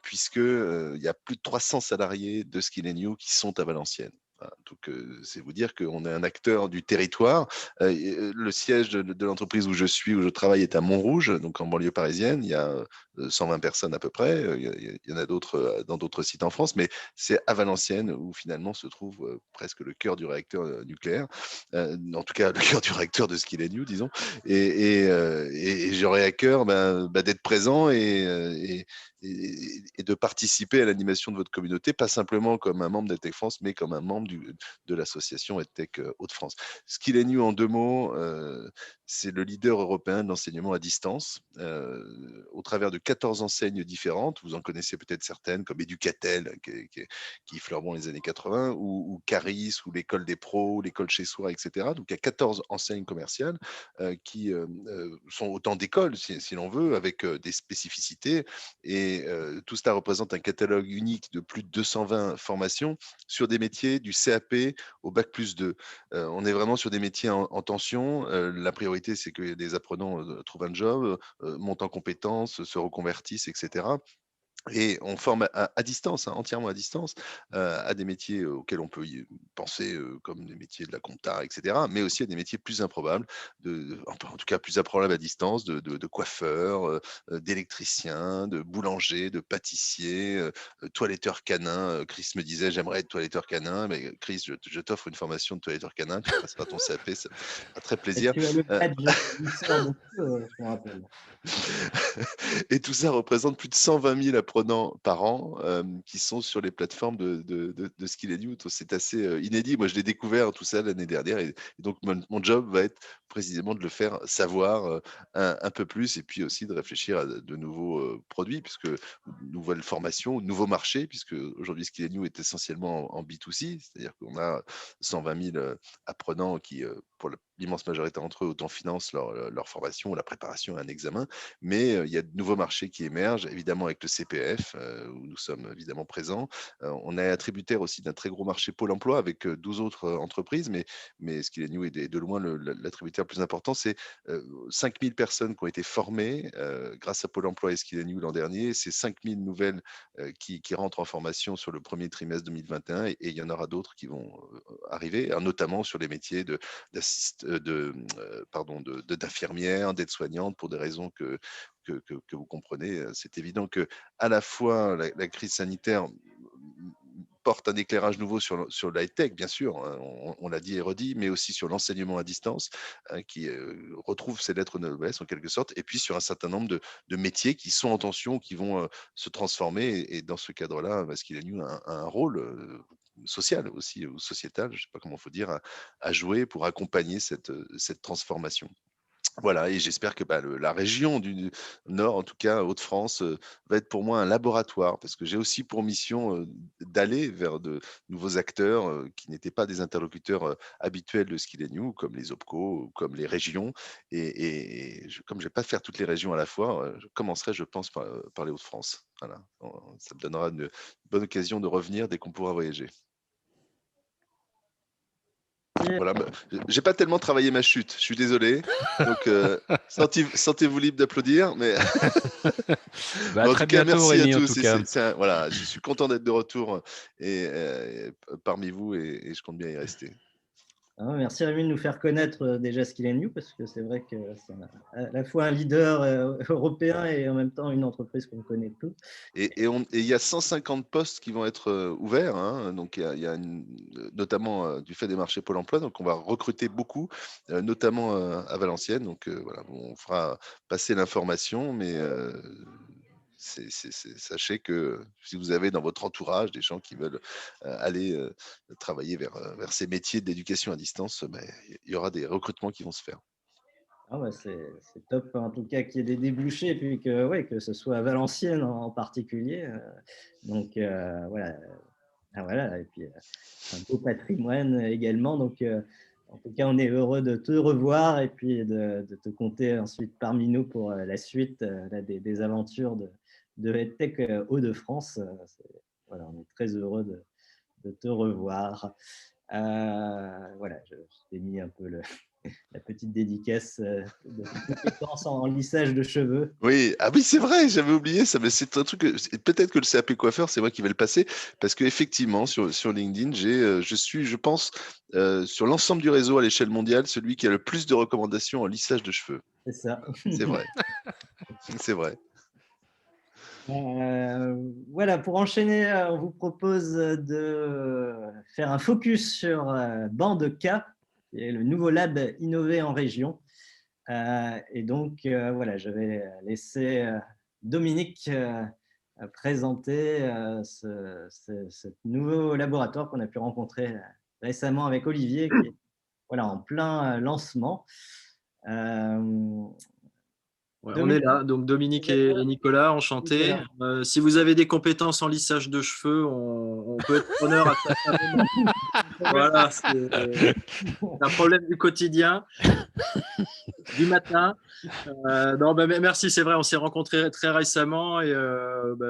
puisque il y a plus de 300 salariés de Skill New qui sont à Valenciennes. Voilà, donc, c'est vous dire qu'on est un acteur du territoire. Le siège de l'entreprise où je travaille, est à Montrouge, donc en banlieue parisienne. Il y a 120 personnes à peu près. Il y en a d'autres dans d'autres sites en France, mais c'est à Valenciennes où finalement se trouve presque le cœur du réacteur nucléaire. En tout cas, le cœur du réacteur de Skill New, disons. Et j'aurais à cœur d'être présent et de participer à l'animation de votre communauté, pas simplement comme un membre d'EdTech France, mais comme un membre de l'association EdTech Hauts-de-France. Skill New, en 2 mots, c'est le leader européen de l'enseignement à distance, au travers de 14 enseignes différentes. Vous en connaissez peut-être certaines, comme Educatel, qui fleurent les années 80, ou Caris, ou l'école des pros, l'école chez soi, etc. Donc il y a 14 enseignes commerciales qui sont autant d'écoles, si l'on veut, avec des spécificités. Et tout cela représente un catalogue unique de plus de 220 formations sur des métiers du CAP au Bac+2. On est vraiment sur des métiers en tension. La priorité, c'est que les apprenants trouvent un job, montent en compétences, se reconvertissent, etc. Et on forme à distance, entièrement à distance, à des métiers auxquels on peut y penser comme des métiers de la compta, etc. Mais aussi à des métiers plus improbables, en tout cas plus improbables à distance, de coiffeur, d'électricien, de boulanger, de pâtissier, toiletteur canin. Chris me disait, j'aimerais être toiletteur canin. Mais Chris, je t'offre une formation de toiletteur canin, tu passeras ton CAP, ça fera très plaisir. Tu as le badge glisseur de feu, je me rappelle. Et tout ça représente plus de 120 000 apprenants par an qui sont sur les plateformes de Skill New. C'est assez inédit. Moi, je l'ai découvert tout ça l'année dernière. Et donc, mon job va être précisément de le faire savoir un peu plus et puis aussi de réfléchir à de nouveaux produits, puisque nouvelles formations, nouveaux marchés, puisque aujourd'hui, Skill New est essentiellement en B2C, c'est-à-dire qu'on a 120 000 apprenants qui, pour l'immense majorité d'entre eux, autant financent leur formation ou la préparation à un examen. Mais il y a de nouveaux marchés qui émergent, évidemment avec le CPF, où nous sommes évidemment présents. On est attributaire aussi d'un très gros marché Pôle emploi avec 12 autres entreprises, mais Skill New est de loin l'attributaire le plus important. C'est 5000 personnes qui ont été formées grâce à Pôle emploi et Skill New l'an dernier. C'est 5000 nouvelles qui rentrent en formation sur le premier trimestre 2021 et il y en aura d'autres qui vont arriver, notamment sur les métiers d'infirmières, d'aide-soignante, pour des raisons que vous comprenez. C'est évident que à la fois la crise sanitaire apporte un éclairage nouveau sur l'high-tech, bien sûr, hein, on l'a dit et redit, mais aussi sur l'enseignement à distance, qui retrouve ses lettres de noblesse en quelque sorte, et puis sur un certain nombre de métiers qui sont en tension, qui vont se transformer. Et dans ce cadre-là, Skill and You a un rôle social aussi, ou sociétal, je ne sais pas comment il faut dire, à jouer pour accompagner cette transformation. Voilà, et j'espère que la région du Nord, en tout cas Hauts-de-France, va être pour moi un laboratoire, parce que j'ai aussi pour mission d'aller vers de nouveaux acteurs qui n'étaient pas des interlocuteurs habituels de Skill and You, comme les OPCO, ou comme les régions. Comme je ne vais pas faire toutes les régions à la fois, je commencerai, je pense, par les Hauts-de-France. Voilà. Ça me donnera une bonne occasion de revenir dès qu'on pourra voyager. Voilà, j'ai pas tellement travaillé ma chute, je suis désolé. Donc, sentez-vous libre d'applaudir. Mais en très tout cas, bientôt, merci Rémi, à en tous. tout cas. Voilà, je suis content d'être de retour parmi vous, et je compte bien y rester. Merci Rémi de nous faire connaître déjà Skill and You, parce que c'est vrai que c'est à la fois un leader européen et en même temps une entreprise qu'on connaît tous. Et il y a 150 postes qui vont être ouverts, hein. Donc il y a notamment du fait des marchés Pôle emploi, donc on va recruter beaucoup, notamment à Valenciennes. Donc voilà, on fera passer l'information, mais sachez que si vous avez dans votre entourage des gens qui veulent aller travailler vers ces métiers d'éducation à distance, il y aura des recrutements qui vont se faire. C'est top, en tout cas, qu'il y ait des débouchés, et puis que ce soit à Valenciennes en particulier. Donc voilà. Voilà, et puis un beau patrimoine également. Donc en tout cas, on est heureux de te revoir, et puis de te compter ensuite parmi nous pour la suite des aventures de EdTech Hauts-de-France. Voilà, on est très heureux de te revoir. Voilà, je t'ai mis un peu la petite dédicace de compétences en lissage de cheveux. Oui, ah oui, c'est vrai, j'avais oublié ça, mais c'est un truc peut-être que le CAP coiffeur, c'est moi qui vais le passer, parce qu'effectivement, sur LinkedIn, je suis, je pense, sur l'ensemble du réseau à l'échelle mondiale, celui qui a le plus de recommandations en lissage de cheveux. C'est ça. C'est vrai. C'est vrai. Voilà, pour enchaîner, on vous propose de faire un focus sur Bandka, qui est le nouveau lab innové en région. Et donc, voilà, je vais laisser Dominique présenter ce nouveau laboratoire qu'on a pu rencontrer récemment avec Olivier, qui est en plein lancement. Ouais, on est là, donc Dominique et Nicolas, enchantés. Si vous avez des compétences en lissage de cheveux, on peut être preneur à ça. Voilà, c'est un problème du quotidien, du matin. Non, merci, c'est vrai, on s'est rencontrés très récemment, et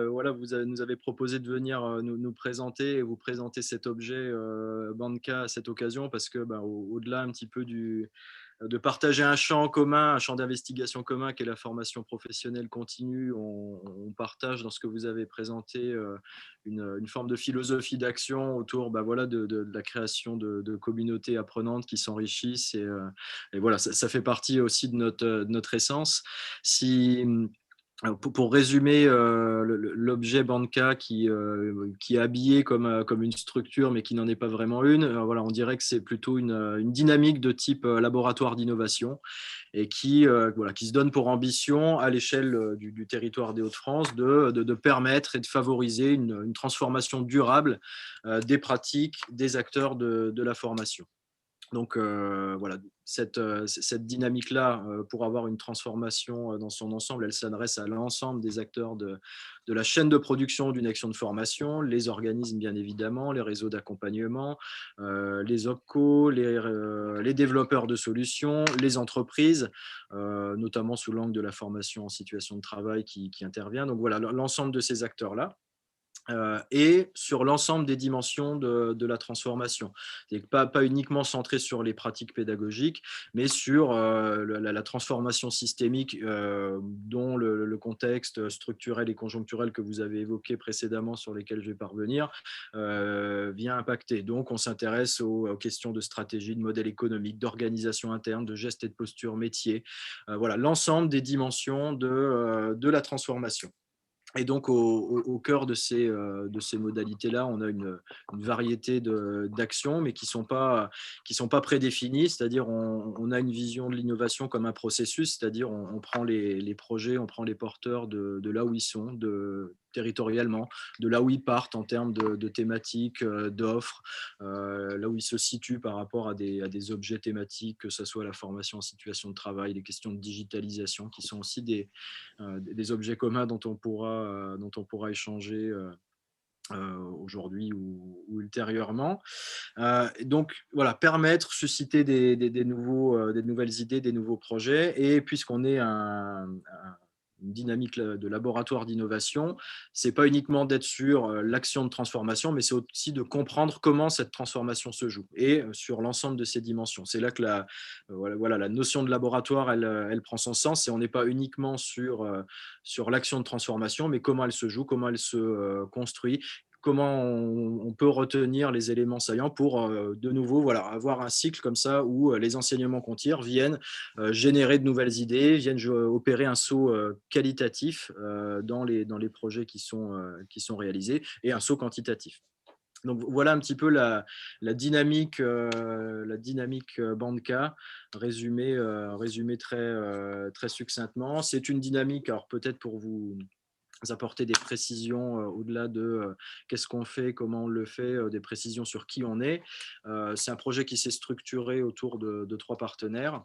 voilà, vous nous avez proposé de venir nous présenter et vous présenter cet objet Bandka à cette occasion, parce que au-delà un petit peu de partager un champ commun, un champ d'investigation commun qui est la formation professionnelle continue. On partage dans ce que vous avez présenté une forme de philosophie d'action autour de la création de communautés apprenantes qui s'enrichissent. Et voilà, ça fait partie aussi de notre essence. Pour résumer l'objet Bandka qui est habillé comme une structure, mais qui n'en est pas vraiment une, voilà, on dirait que c'est plutôt une dynamique de type laboratoire d'innovation, et qui se donne pour ambition à l'échelle du territoire des Hauts-de-France de permettre et de favoriser une transformation durable des pratiques des acteurs de la formation. Donc voilà, cette dynamique-là, pour avoir une transformation dans son ensemble, elle s'adresse à l'ensemble des acteurs de la chaîne de production d'une action de formation, les organismes bien évidemment, les réseaux d'accompagnement, les OPCO, les développeurs de solutions, les entreprises, notamment sous l'angle de la formation en situation de travail qui intervient. Donc voilà, l'ensemble de ces acteurs-là. Et sur l'ensemble des dimensions de la transformation. Pas uniquement centré sur les pratiques pédagogiques, mais sur la transformation systémique dont le contexte structurel et conjoncturel que vous avez évoqué précédemment, sur lesquels je vais parvenir, vient impacter. Donc, on s'intéresse aux questions de stratégie, de modèle économique, d'organisation interne, de gestes et de posture métier. Voilà, l'ensemble des dimensions de la transformation. Et donc, au cœur de ces modalités-là, on a une variété d'actions, mais qui ne sont pas prédéfinies, c'est-à-dire on a une vision de l'innovation comme un processus, c'est-à-dire on prend les projets, on prend les porteurs de là où ils sont, territorialement, de là où ils partent en termes de thématiques, d'offres, là où ils se situent par rapport à des objets thématiques, que ce soit la formation en situation de travail, les questions de digitalisation, qui sont aussi des objets communs dont on pourra échanger aujourd'hui ou ultérieurement. Donc voilà, permettre, susciter des nouvelles idées, des nouveaux projets. Et puisqu'on est une dynamique de laboratoire d'innovation, c'est pas uniquement d'être sur l'action de transformation, mais c'est aussi de comprendre comment cette transformation se joue et sur l'ensemble de ces dimensions. C'est là que la notion de laboratoire, elle prend son sens, et on n'est pas uniquement sur l'action de transformation, mais comment elle se joue, comment elle se construit, comment on peut retenir les éléments saillants pour de nouveau avoir un cycle comme ça où les enseignements qu'on tire viennent générer de nouvelles idées, viennent opérer un saut qualitatif dans les projets qui sont réalisés, et un saut quantitatif. Donc voilà un petit peu la dynamique Banca résumée très succinctement. C'est une dynamique, alors peut-être pour vous apporter des précisions au-delà de qu'est-ce qu'on fait, comment on le fait, des précisions sur qui on est. C'est un projet qui s'est structuré autour de 3 partenaires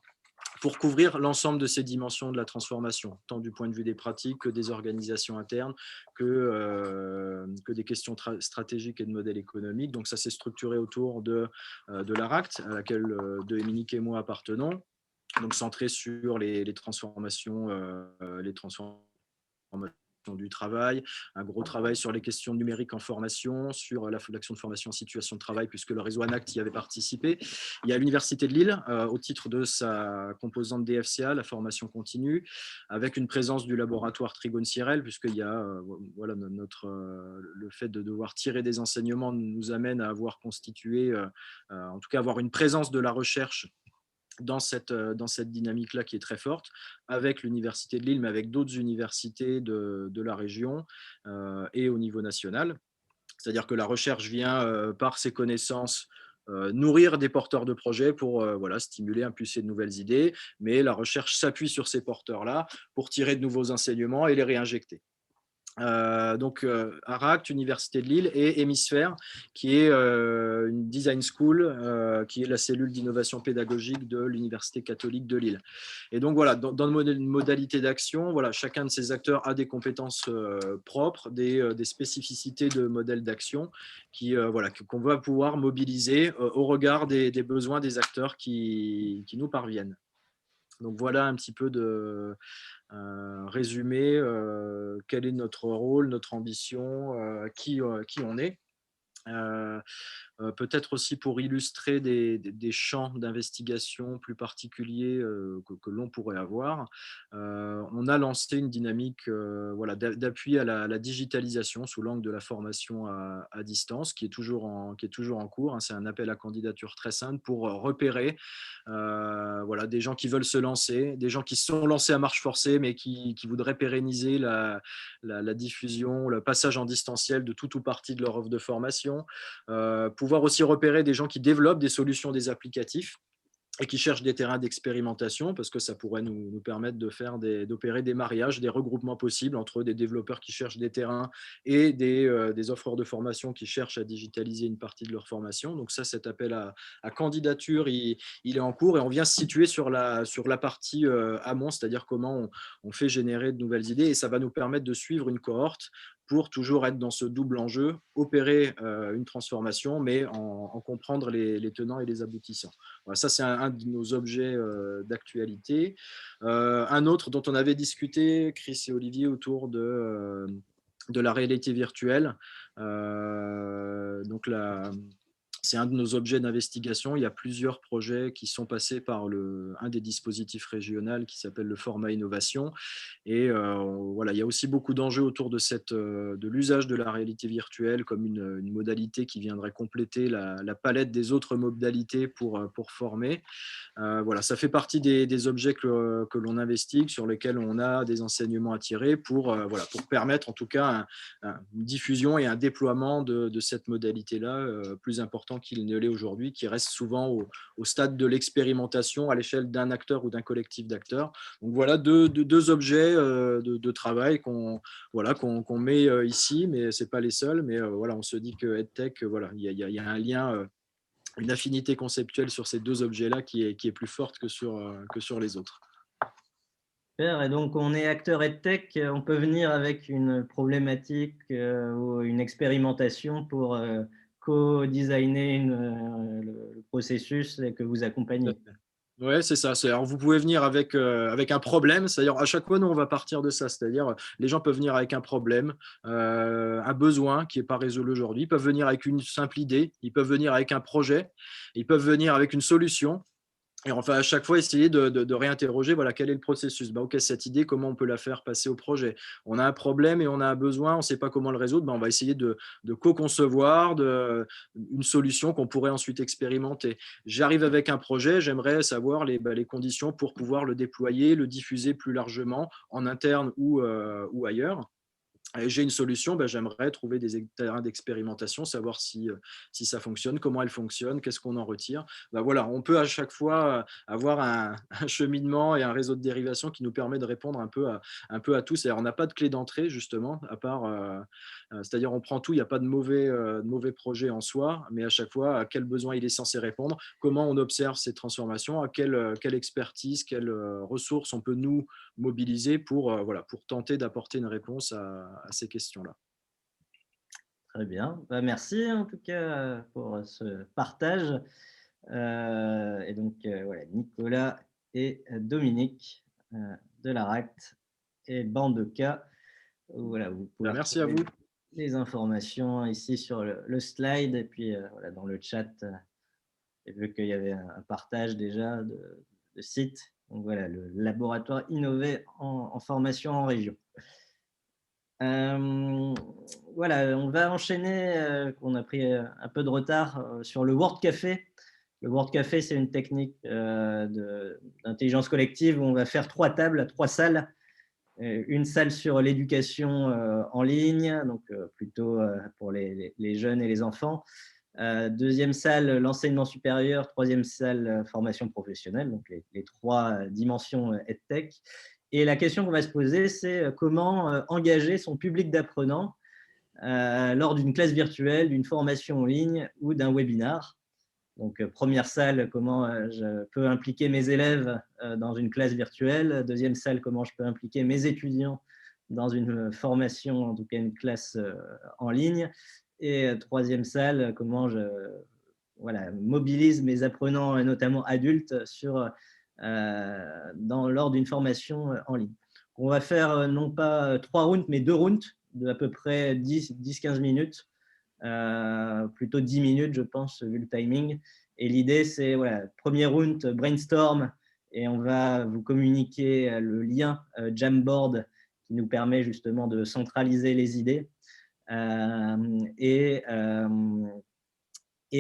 pour couvrir l'ensemble de ces dimensions de la transformation, tant du point de vue des pratiques que des organisations internes, que des questions stratégiques et de modèles économiques. Donc ça s'est structuré autour de l'ARACT, à laquelle Dominique et moi appartenons, donc centré sur les transformations du travail, un gros travail sur les questions numériques en formation, sur l'action de formation en situation de travail, puisque le réseau ANACT y avait participé. Il y a l'Université de Lille, au titre de sa composante DFCA, la formation continue, avec une présence du laboratoire Trigone-Sirel, puisqu'il y a le fait de devoir tirer des enseignements nous amène à avoir constitué, en tout cas avoir une présence de la recherche dans cette dynamique-là qui est très forte, avec l'Université de Lille, mais avec d'autres universités de la région et au niveau national. C'est-à-dire que la recherche vient, par ses connaissances, nourrir des porteurs de projets pour stimuler, impulser de nouvelles idées, mais la recherche s'appuie sur ces porteurs-là pour tirer de nouveaux enseignements et les réinjecter. Donc ARACT, Université de Lille, et Hémisphère, qui est une design school, qui est la cellule d'innovation pédagogique de l'Université catholique de Lille. Et donc voilà, dans une modalité d'action, chacun de ces acteurs a des compétences propres, des spécificités de modèles d'action qu'on va pouvoir mobiliser au regard des besoins des acteurs qui nous parviennent. Donc voilà un petit peu de résumé, quel est notre rôle, notre ambition, qui on est. Peut-être aussi pour illustrer des champs d'investigation plus particuliers que l'on pourrait avoir. On a lancé une dynamique d'appui à la digitalisation sous l'angle de la formation à distance, qui est toujours en cours. C'est un appel à candidature très simple pour repérer des gens qui veulent se lancer, des gens qui se sont lancés à marche forcée, mais qui voudraient pérenniser la diffusion, le passage en distanciel de tout ou partie de leur offre de formation. Pouvoir aussi repérer des gens qui développent des solutions, des applicatifs, et qui cherchent des terrains d'expérimentation, parce que ça pourrait nous permettre d'opérer des mariages, des regroupements possibles entre des développeurs qui cherchent des terrains et des offreurs de formation qui cherchent à digitaliser une partie de leur formation. Donc ça, cet appel à candidature, il est en cours, et on vient se situer sur la partie amont, c'est-à-dire comment on fait générer de nouvelles idées, et ça va nous permettre de suivre une cohorte pour toujours être dans ce double enjeu, opérer une transformation, mais en comprendre les tenants et les aboutissants. Voilà, ça, c'est un de nos objets d'actualité. Un autre dont on avait discuté, Chris et Olivier, autour de la réalité virtuelle. Donc C'est un de nos objets d'investigation. Il y a plusieurs projets qui sont passés par un des dispositifs régionaux qui s'appelle le format innovation. Et voilà, il y a aussi beaucoup d'enjeux autour de l'usage de la réalité virtuelle comme une modalité qui viendrait compléter la palette des autres modalités pour former. Voilà, ça fait partie des objets que l'on investigue, sur lesquels on a des enseignements à tirer pour permettre en tout cas une diffusion et un déploiement de cette modalité-là plus important qu'il ne l'est aujourd'hui, qui reste souvent au stade de l'expérimentation à l'échelle d'un acteur ou d'un collectif d'acteurs. Donc voilà deux objets de travail qu'on met ici, mais ce n'est pas les seuls. Mais voilà, on se dit que EdTech, voilà, il y a un lien, une affinité conceptuelle sur ces deux objets-là qui est plus forte que sur les autres. Super. Et donc, on est acteur EdTech, on peut venir avec une problématique ou une expérimentation pour co-designer le processus et que vous accompagnez. Oui, c'est ça. Alors, vous pouvez venir avec un problème. C'est-à-dire, à chaque fois, nous, on va partir de ça. C'est-à-dire, les gens peuvent venir avec un problème, un besoin qui n'est pas résolu aujourd'hui. Ils peuvent venir avec une simple idée. Ils peuvent venir avec un projet. Ils peuvent venir avec une solution. Et enfin, à chaque fois, essayer de réinterroger, voilà, quel est le processus. OK, cette idée, comment on peut la faire passer au projet? On a un problème et on a un besoin, on ne sait pas comment le résoudre. On va essayer de co-concevoir une solution qu'on pourrait ensuite expérimenter. J'arrive avec un projet, j'aimerais savoir les conditions pour pouvoir le déployer, le diffuser plus largement en interne ou ailleurs. J'ai une solution, j'aimerais trouver des terrains d'expérimentation, savoir si ça fonctionne, comment elle fonctionne, qu'est-ce qu'on en retire. Voilà, on peut à chaque fois avoir un cheminement et un réseau de dérivation qui nous permet de répondre un peu à tout. C'est-à-dire, on n'a pas de clé d'entrée, justement, à part, c'est-à-dire on prend tout, il n'y a pas de mauvais projet en soi, mais à chaque fois, à quel besoin il est censé répondre, comment on observe ces transformations, à quelle expertise, quelles ressources on peut nous mobiliser pour tenter d'apporter une réponse à ces questions-là. Très bien. Merci en tout cas pour ce partage. Et donc, voilà, Nicolas et Dominique de l'ARACT et Bandeca. Voilà, vous pouvez merci à vous. Les informations ici sur le slide et puis voilà, dans le chat. J'ai vu qu'il y avait un partage déjà de sites. Donc voilà, le laboratoire innové en formation en région. Voilà, on va enchaîner, on a pris un peu de retard sur le Word Café. Le Word Café, c'est une technique d'intelligence collective où on va faire 3 tables, 3 salles. Une salle sur l'éducation en ligne, donc plutôt pour les jeunes et les enfants. Deuxième salle, l'enseignement supérieur. Troisième salle, formation professionnelle, donc les 3 dimensions EdTech. Et la question qu'on va se poser, c'est comment engager son public d'apprenants lors d'une classe virtuelle, d'une formation en ligne ou d'un webinar. Donc, première salle, comment je peux impliquer mes élèves dans une classe virtuelle. Deuxième salle, comment je peux impliquer mes étudiants dans une formation, en tout cas une classe en ligne. Et troisième salle, comment je mobilise mes apprenants, notamment adultes, lors d'une formation en ligne. On va faire non pas 3 rounds, mais 2 rounds de à peu près 10-15 minutes. Plutôt 10 minutes, je pense, vu le timing. Et l'idée, c'est, voilà, premier round, brainstorm, et on va vous communiquer le lien Jamboard qui nous permet justement de centraliser les idées. Et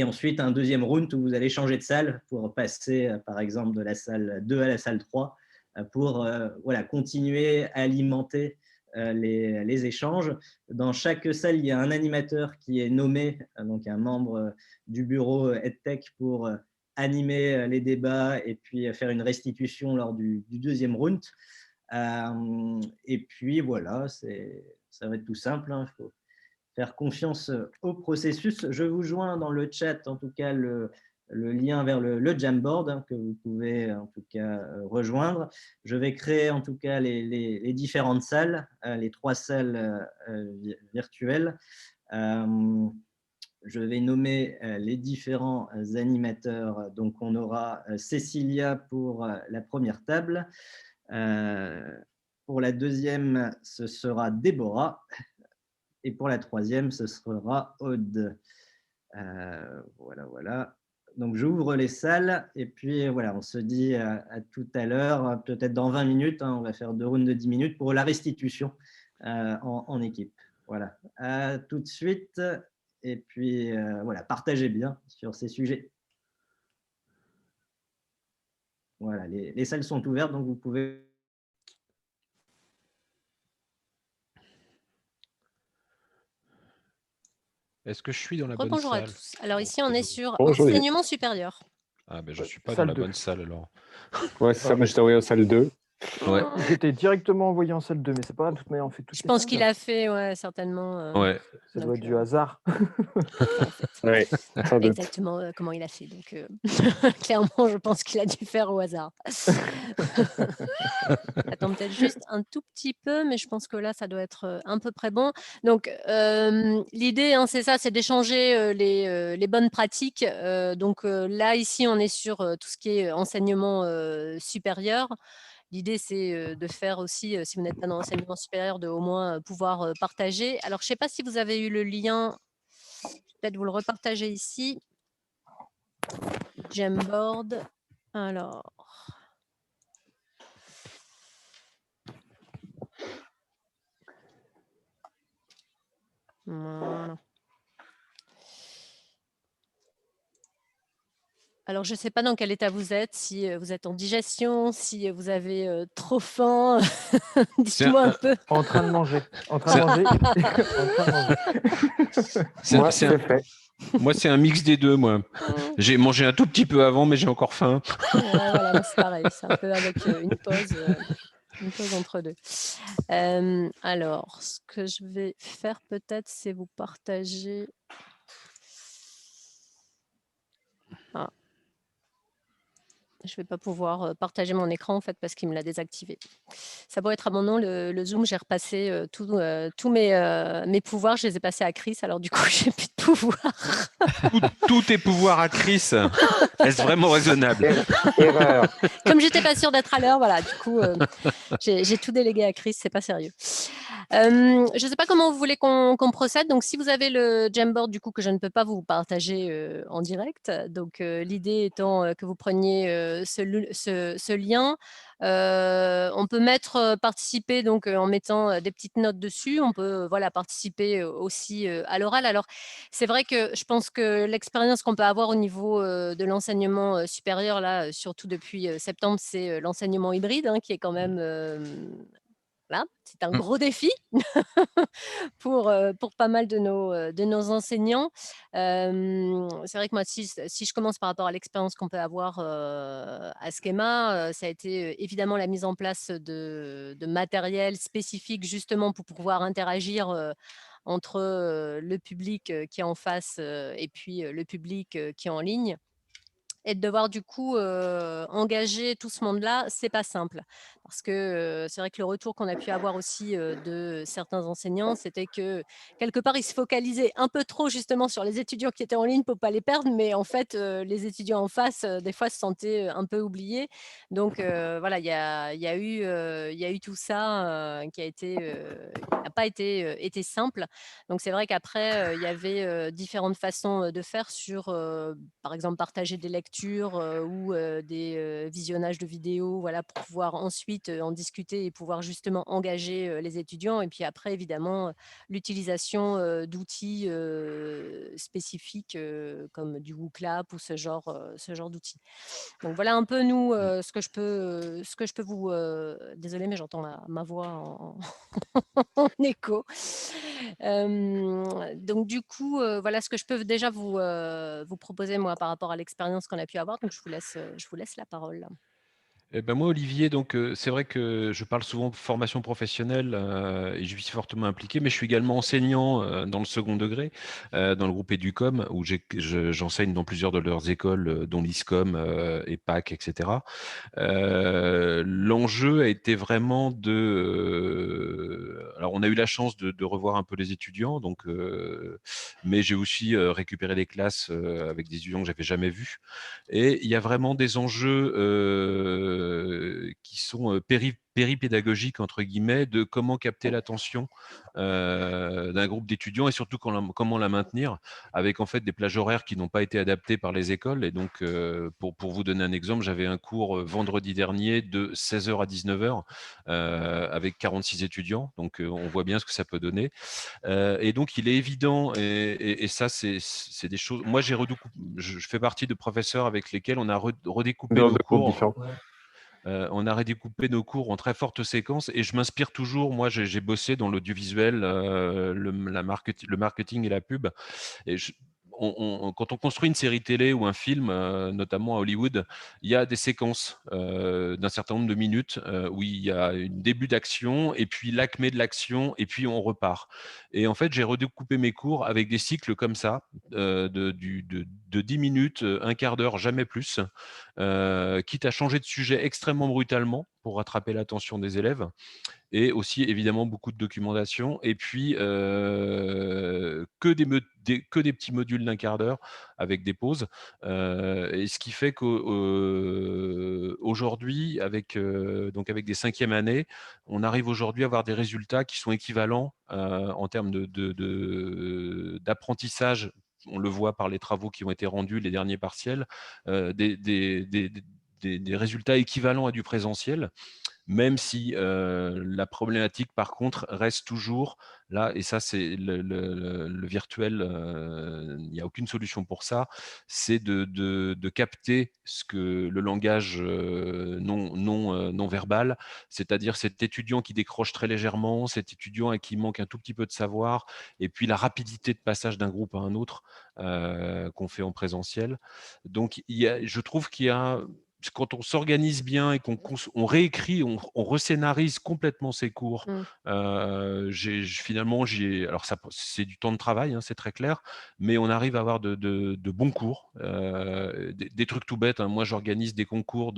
ensuite, un deuxième round où vous allez changer de salle pour passer, par exemple, de la salle 2 à la salle 3 pour continuer à alimenter les échanges. Dans chaque salle, il y a un animateur qui est nommé, donc un membre du bureau EdTech pour animer les débats et puis faire une restitution lors du deuxième round. Et puis voilà, ça va être tout simple. Il faut faire confiance au processus. Je vous joins dans le chat, en tout cas, le lien vers le Jamboard que vous pouvez en tout cas rejoindre. Je vais créer en tout cas les différentes salles, les 3 salles virtuelles. Je vais nommer les différents animateurs. Donc, on aura Cécilia pour la première table. Pour la deuxième, ce sera Déborah. Et pour la troisième, ce sera Aude. Voilà. Donc, j'ouvre les salles et puis voilà, on se dit à tout à l'heure, peut-être dans 20 minutes. On va faire 2 rounds de 10 minutes pour la restitution en équipe. Voilà, à tout de suite. Et puis, voilà, partagez bien sur ces sujets. Voilà, les salles sont ouvertes, donc vous pouvez... Est-ce que je suis dans la bonne Rebonjour à salle? tous. Alors ici, on est sur Bonjour. enseignement supérieur. Ah, ben je ne suis pas dans Salle la 2. bonne salle alors. Ouais, c'est ça, moi j'étais envoyé en salle 2. Ouais. J'étais directement envoyé en salle 2, mais c'est pas grave, de toute manière, on fait tout. Je pense qu'il a fait, ouais, certainement. Ouais. Ça doit être du hasard. En fait. Ouais, sans doute. Exactement comment il a fait. Donc, clairement, je pense qu'il a dû faire au hasard. Attends, peut-être juste un tout petit peu, mais je pense que là, ça doit être à peu près bon. Donc, l'idée, c'est ça, c'est d'échanger les bonnes pratiques. Donc, là, ici, on est sur tout ce qui est enseignement supérieur. L'idée, c'est de faire aussi, si vous n'êtes pas dans l'enseignement supérieur, de au moins pouvoir partager. Alors, je ne sais pas si vous avez eu le lien, peut-être vous le repartagez ici. Jamboard. Alors. Voilà. Alors, je ne sais pas dans quel état vous êtes, si vous êtes en digestion, si vous avez trop faim. Dites-moi un peu. En train de manger. En train de manger. Moi, c'est fait. Moi, c'est un mix des deux, moi. J'ai mangé un tout petit peu avant, mais j'ai encore faim. Voilà, c'est pareil, c'est un peu avec une pause entre deux. Alors, ce que je vais faire peut-être, c'est vous partager... Ah. Je ne vais pas pouvoir partager mon écran en fait parce qu'il me l'a désactivé. Ça pourrait être à mon nom, le Zoom, j'ai repassé tous mes pouvoirs, je les ai passés à Chris, alors du coup, j'ai plus de pouvoir. Tous tes pouvoirs à Chris, est-ce vraiment raisonnable? Erreur. Comme j'étais pas sûre d'être à l'heure, voilà, du coup, j'ai tout délégué à Chris, c'est pas sérieux. Je ne sais pas comment vous voulez qu'on procède. Donc, si vous avez le Jamboard, du coup, que je ne peux pas vous partager en direct, donc l'idée étant que vous preniez ce lien. On peut mettre participer donc en mettant des petites notes dessus. On peut participer aussi à l'oral. Alors, c'est vrai que je pense que l'expérience qu'on peut avoir au niveau de l'enseignement supérieur, là, surtout depuis septembre, c'est l'enseignement hybride, qui est quand même... Là, c'est un gros défi pour pas mal de nos enseignants. C'est vrai que moi, si je commence par rapport à l'expérience qu'on peut avoir à Schema, ça a été évidemment la mise en place de matériel spécifique justement pour pouvoir interagir entre le public qui est en face et puis le public qui est en ligne. Et de devoir du coup engager tout ce monde-là, c'est pas simple. Parce que c'est vrai que le retour qu'on a pu avoir aussi de certains enseignants, c'était que quelque part, ils se focalisaient un peu trop justement sur les étudiants qui étaient en ligne pour ne pas les perdre, mais en fait, les étudiants en face, des fois, se sentaient un peu oubliés. Donc voilà, il y a eu tout ça qui n'a pas été simple. Donc c'est vrai qu'après, il y avait différentes façons de faire sur, par exemple, partager des lectures ou des visionnages de vidéos, voilà, pour pouvoir ensuite en discuter et pouvoir justement engager les étudiants. Et puis après, évidemment, l'utilisation d'outils spécifiques comme du WooClap ou ce genre d'outils. Donc voilà un peu nous ce que je peux vous... désolée, mais j'entends ma voix en écho. Donc du coup, voilà ce que je peux déjà vous proposer moi par rapport à l'expérience qu'on a pu avoir. Donc je vous laisse la parole. Eh ben moi, Olivier, donc c'est vrai que je parle souvent de formation professionnelle et je suis fortement impliqué, mais je suis également enseignant dans le second degré, dans le groupe Educom, où j'enseigne dans plusieurs de leurs écoles, dont l'ISCOM, EPAC, etc. L'enjeu a été vraiment alors, on a eu la chance de revoir un peu les étudiants, donc, mais j'ai aussi récupéré des classes avec des étudiants que je n'avais jamais vus. Et il y a vraiment des enjeux qui sont péripédagogiques, entre guillemets, de comment capter l'attention d'un groupe d'étudiants et surtout comment la maintenir, avec en fait des plages horaires qui n'ont pas été adaptées par les écoles. Et donc, pour vous donner un exemple, j'avais un cours vendredi dernier de 16h à 19h avec 46 étudiants. Donc, on voit bien ce que ça peut donner. Et donc, il est évident, et ça, c'est des choses… Moi, je fais partie de professeurs avec lesquels on a redécoupé nos cours. On a redécoupé nos cours en très fortes séquences et je m'inspire toujours. Moi, j'ai bossé dans l'audiovisuel, le marketing et la pub. Et quand on construit une série télé ou un film, notamment à Hollywood, il y a des séquences d'un certain nombre de minutes où il y a un début d'action et puis l'acmé de l'action et puis on repart. Et en fait, j'ai redécoupé mes cours avec des cycles comme ça, de 10 minutes, un quart d'heure, jamais plus, quitte à changer de sujet extrêmement brutalement pour rattraper l'attention des élèves. Et aussi, évidemment, beaucoup de documentation. Et puis, que des petits modules d'un quart d'heure avec des pauses. Et ce qui fait qu'aujourd'hui, avec des 5e années, on arrive aujourd'hui à avoir des résultats qui sont équivalents en termes d'apprentissage. On le voit par les travaux qui ont été rendus, les derniers partiels, des résultats équivalents à du présentiel, même si la problématique, par contre, reste toujours là, et ça, c'est le virtuel, il n'y a aucune solution pour ça, c'est de capter le langage non verbal, c'est-à-dire cet étudiant qui décroche très légèrement, cet étudiant à qui manque un tout petit peu de savoir, et puis la rapidité de passage d'un groupe à un autre qu'on fait en présentiel. Donc, je trouve qu'il y a… Quand on s'organise bien et qu'on réécrit, on rescénarise complètement ses cours, finalement, alors c'est du temps de travail, hein, c'est très clair, mais on arrive à avoir de bons cours, des trucs tout bêtes. Hein. Moi, j'organise des concours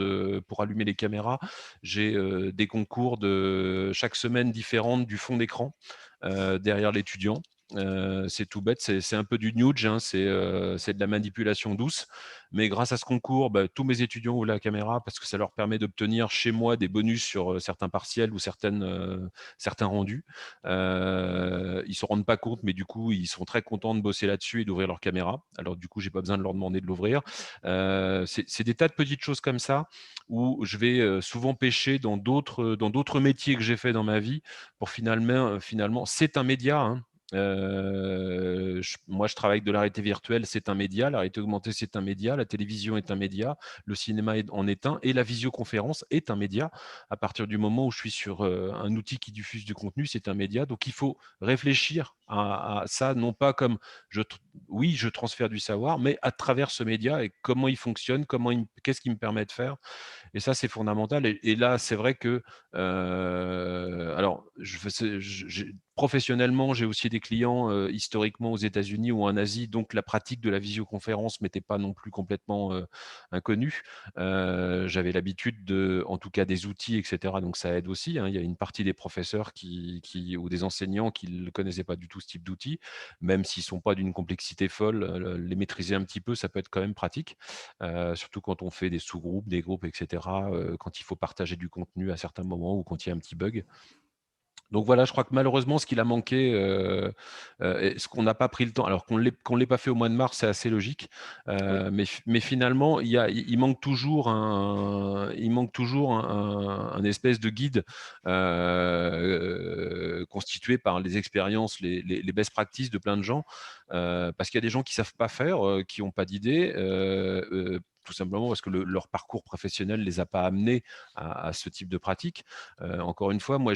pour allumer les caméras. J'ai des concours de chaque semaine différentes du fond d'écran derrière l'étudiant. C'est tout bête, c'est un peu du nudge, hein, c'est de la manipulation douce, mais grâce à ce concours, tous mes étudiants ouvrent la caméra parce que ça leur permet d'obtenir chez moi des bonus sur certains partiels ou certains rendus. Ils ne se rendent pas compte, mais du coup, ils sont très contents de bosser là-dessus et d'ouvrir leur caméra. Alors du coup, je n'ai pas besoin de leur demander de l'ouvrir. C'est des tas de petites choses comme ça où je vais souvent pêcher dans d'autres métiers que j'ai fait dans ma vie pour finalement c'est un média, hein. Moi, je travaille avec de la réalité virtuelle, c'est un média, la réalité augmentée, c'est un média, la télévision est un média, le cinéma en est un, et la visioconférence est un média. À partir du moment où je suis sur un outil qui diffuse du contenu, c'est un média. Donc, il faut réfléchir à ça, non pas comme oui, je transfère du savoir, mais à travers ce média et comment il fonctionne, qu'est-ce qu'il me permet de faire. Et ça, c'est fondamental. Et là, c'est vrai que, alors, professionnellement, j'ai aussi des clients historiquement aux États-Unis ou en Asie, donc la pratique de la visioconférence n'était pas non plus complètement inconnue. J'avais l'habitude en tout cas des outils, etc. Donc ça aide aussi. Hein. Il y a une partie des professeurs ou des enseignants qui ne connaissaient pas du tout ce type d'outils, même s'ils ne sont pas d'une complexité folle, les maîtriser un petit peu, ça peut être quand même pratique, surtout quand on fait des sous-groupes, des groupes, etc., quand il faut partager du contenu à certains moments ou quand il y a un petit bug. Donc voilà, je crois que malheureusement, ce qu'il a manqué, ce qu'on n'a pas pris le temps, alors qu'on ne l'ait pas fait au mois de mars, c'est assez logique, mais finalement, il manque toujours un espèce de guide constitué par les expériences, les best practices de plein de gens, parce qu'il y a des gens qui ne savent pas faire, qui n'ont pas d'idée, tout simplement parce que leur parcours professionnel ne les a pas amenés à ce type de pratique. Encore une fois, moi,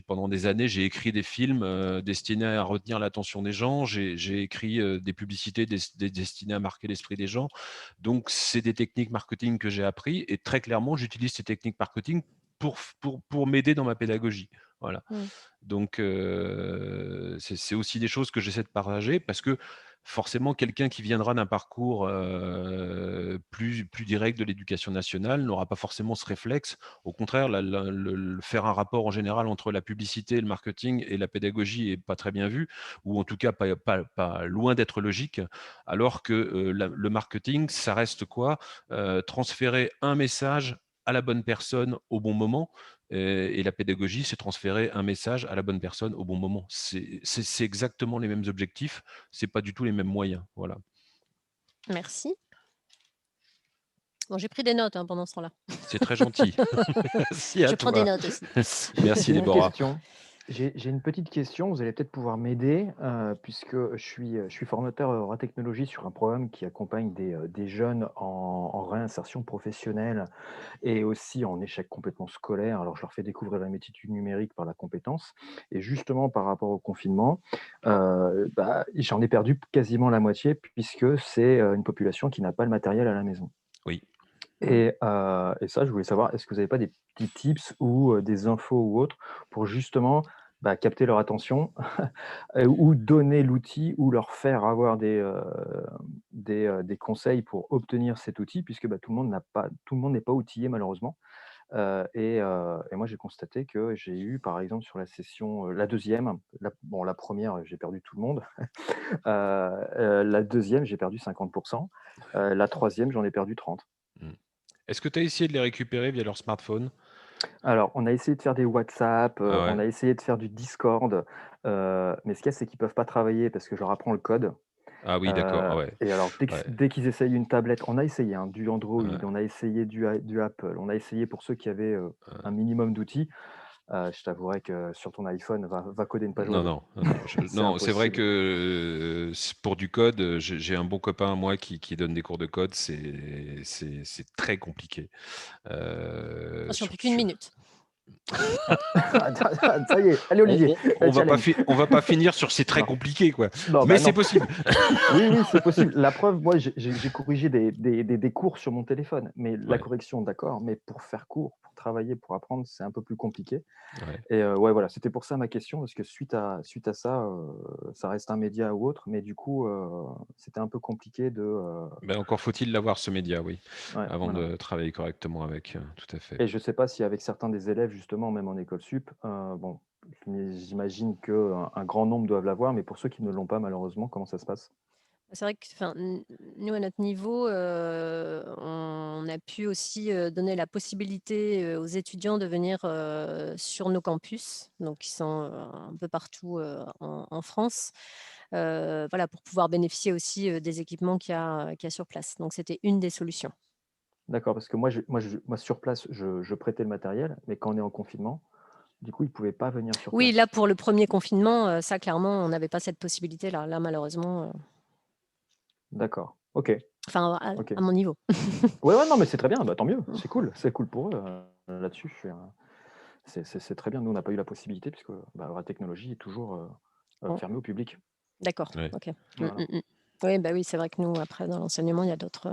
pendant des années, j'ai écrit des films destinés à retenir l'attention des gens. J'ai écrit des publicités destinées à marquer l'esprit des gens. Donc, c'est des techniques marketing que j'ai appris. Et très clairement, j'utilise ces techniques marketing pour m'aider dans ma pédagogie. Voilà. Donc, c'est aussi des choses que j'essaie de partager parce que forcément, quelqu'un qui viendra d'un parcours plus direct de l'éducation nationale n'aura pas forcément ce réflexe. Au contraire, faire un rapport en général entre la publicité, le marketing et la pédagogie n'est pas très bien vu, ou en tout cas pas loin d'être logique, alors que le marketing, ça reste quoi ? Transférer un message à la bonne personne au bon moment. Et la pédagogie, c'est transférer un message à la bonne personne au bon moment. C'est exactement les mêmes objectifs, c'est pas du tout les mêmes moyens. Voilà. Merci. Bon, j'ai pris des notes pendant ce temps-là. C'est très gentil. Merci à Je toi. prends des notes aussi. Merci Déborah. J'ai une petite question, vous allez peut-être pouvoir m'aider, puisque je suis formateur en technologie sur un programme qui accompagne des jeunes en réinsertion professionnelle et aussi en échec complètement scolaire. Alors, je leur fais découvrir la métier du numérique par la compétence. Et justement, par rapport au confinement, j'en ai perdu quasiment la moitié, puisque c'est une population qui n'a pas le matériel à la maison. Oui. Et ça, je voulais savoir, est-ce que vous n'avez pas des petits tips ou des infos ou autres pour justement capter leur attention ou donner l'outil ou leur faire avoir des conseils pour obtenir cet outil, puisque tout le monde n'est pas outillé malheureusement. Et moi, j'ai constaté que j'ai eu, par exemple, sur la session, la deuxième, la première, j'ai perdu tout le monde. La deuxième, j'ai perdu 50%. La troisième, j'en ai perdu 30%. Est-ce que tu as essayé de les récupérer via leur smartphone? Alors, on a essayé de faire des WhatsApp, on a essayé de faire du Discord, mais ce qu'il y a, c'est qu'ils ne peuvent pas travailler parce que je leur apprends le code. Ah oui, d'accord. Ouais. Et alors, dès qu'ils essayent une tablette, on a essayé du Android, on a essayé du Apple, on a essayé pour ceux qui avaient un minimum d'outils. Je t'avouerai que sur ton iPhone, va coder une page web. Non, c'est vrai que pour du code, j'ai un bon copain, moi, qui donne des cours de code. C'est très compliqué. Attention, plus qu'une minute. Ça y est, allez Olivier. On va pas finir sur c'est très compliqué, quoi. Non, mais c'est possible. Oui, c'est possible. La preuve, moi, j'ai corrigé des cours sur mon téléphone, mais la correction, d'accord, mais pour faire cours, pour travailler, pour apprendre, c'est un peu plus compliqué. Et voilà, c'était pour ça ma question, parce que suite à ça, ça reste un média ou autre, mais du coup, c'était un peu compliqué de. Encore faut-il l'avoir, ce média, oui, avant de travailler correctement avec. Tout à fait. Et je ne sais pas si avec certains des élèves, justement, même en école sup, j'imagine qu'un grand nombre doivent l'avoir, mais pour ceux qui ne l'ont pas, malheureusement, comment ça se passe? C'est vrai que nous, à notre niveau, on a pu aussi donner la possibilité aux étudiants de venir sur nos campus, donc ils sont un peu partout en France, pour pouvoir bénéficier aussi des équipements qu'il y a sur place. Donc, c'était une des solutions. D'accord, parce que moi, sur place, je prêtais le matériel, mais quand on est en confinement, du coup, ils ne pouvaient pas venir sur place. Oui, là, pour le premier confinement, ça, clairement, on n'avait pas cette possibilité-là. Là, malheureusement. D'accord, ok. Enfin, à mon niveau. Ouais, non, mais c'est très bien, tant mieux, c'est cool pour eux. Là-dessus, c'est très bien. Nous, on n'a pas eu la possibilité, puisque la technologie est toujours fermée au public. D'accord, Ouais. ok. Voilà. Oui, c'est vrai que nous, après, dans l'enseignement, il y a d'autres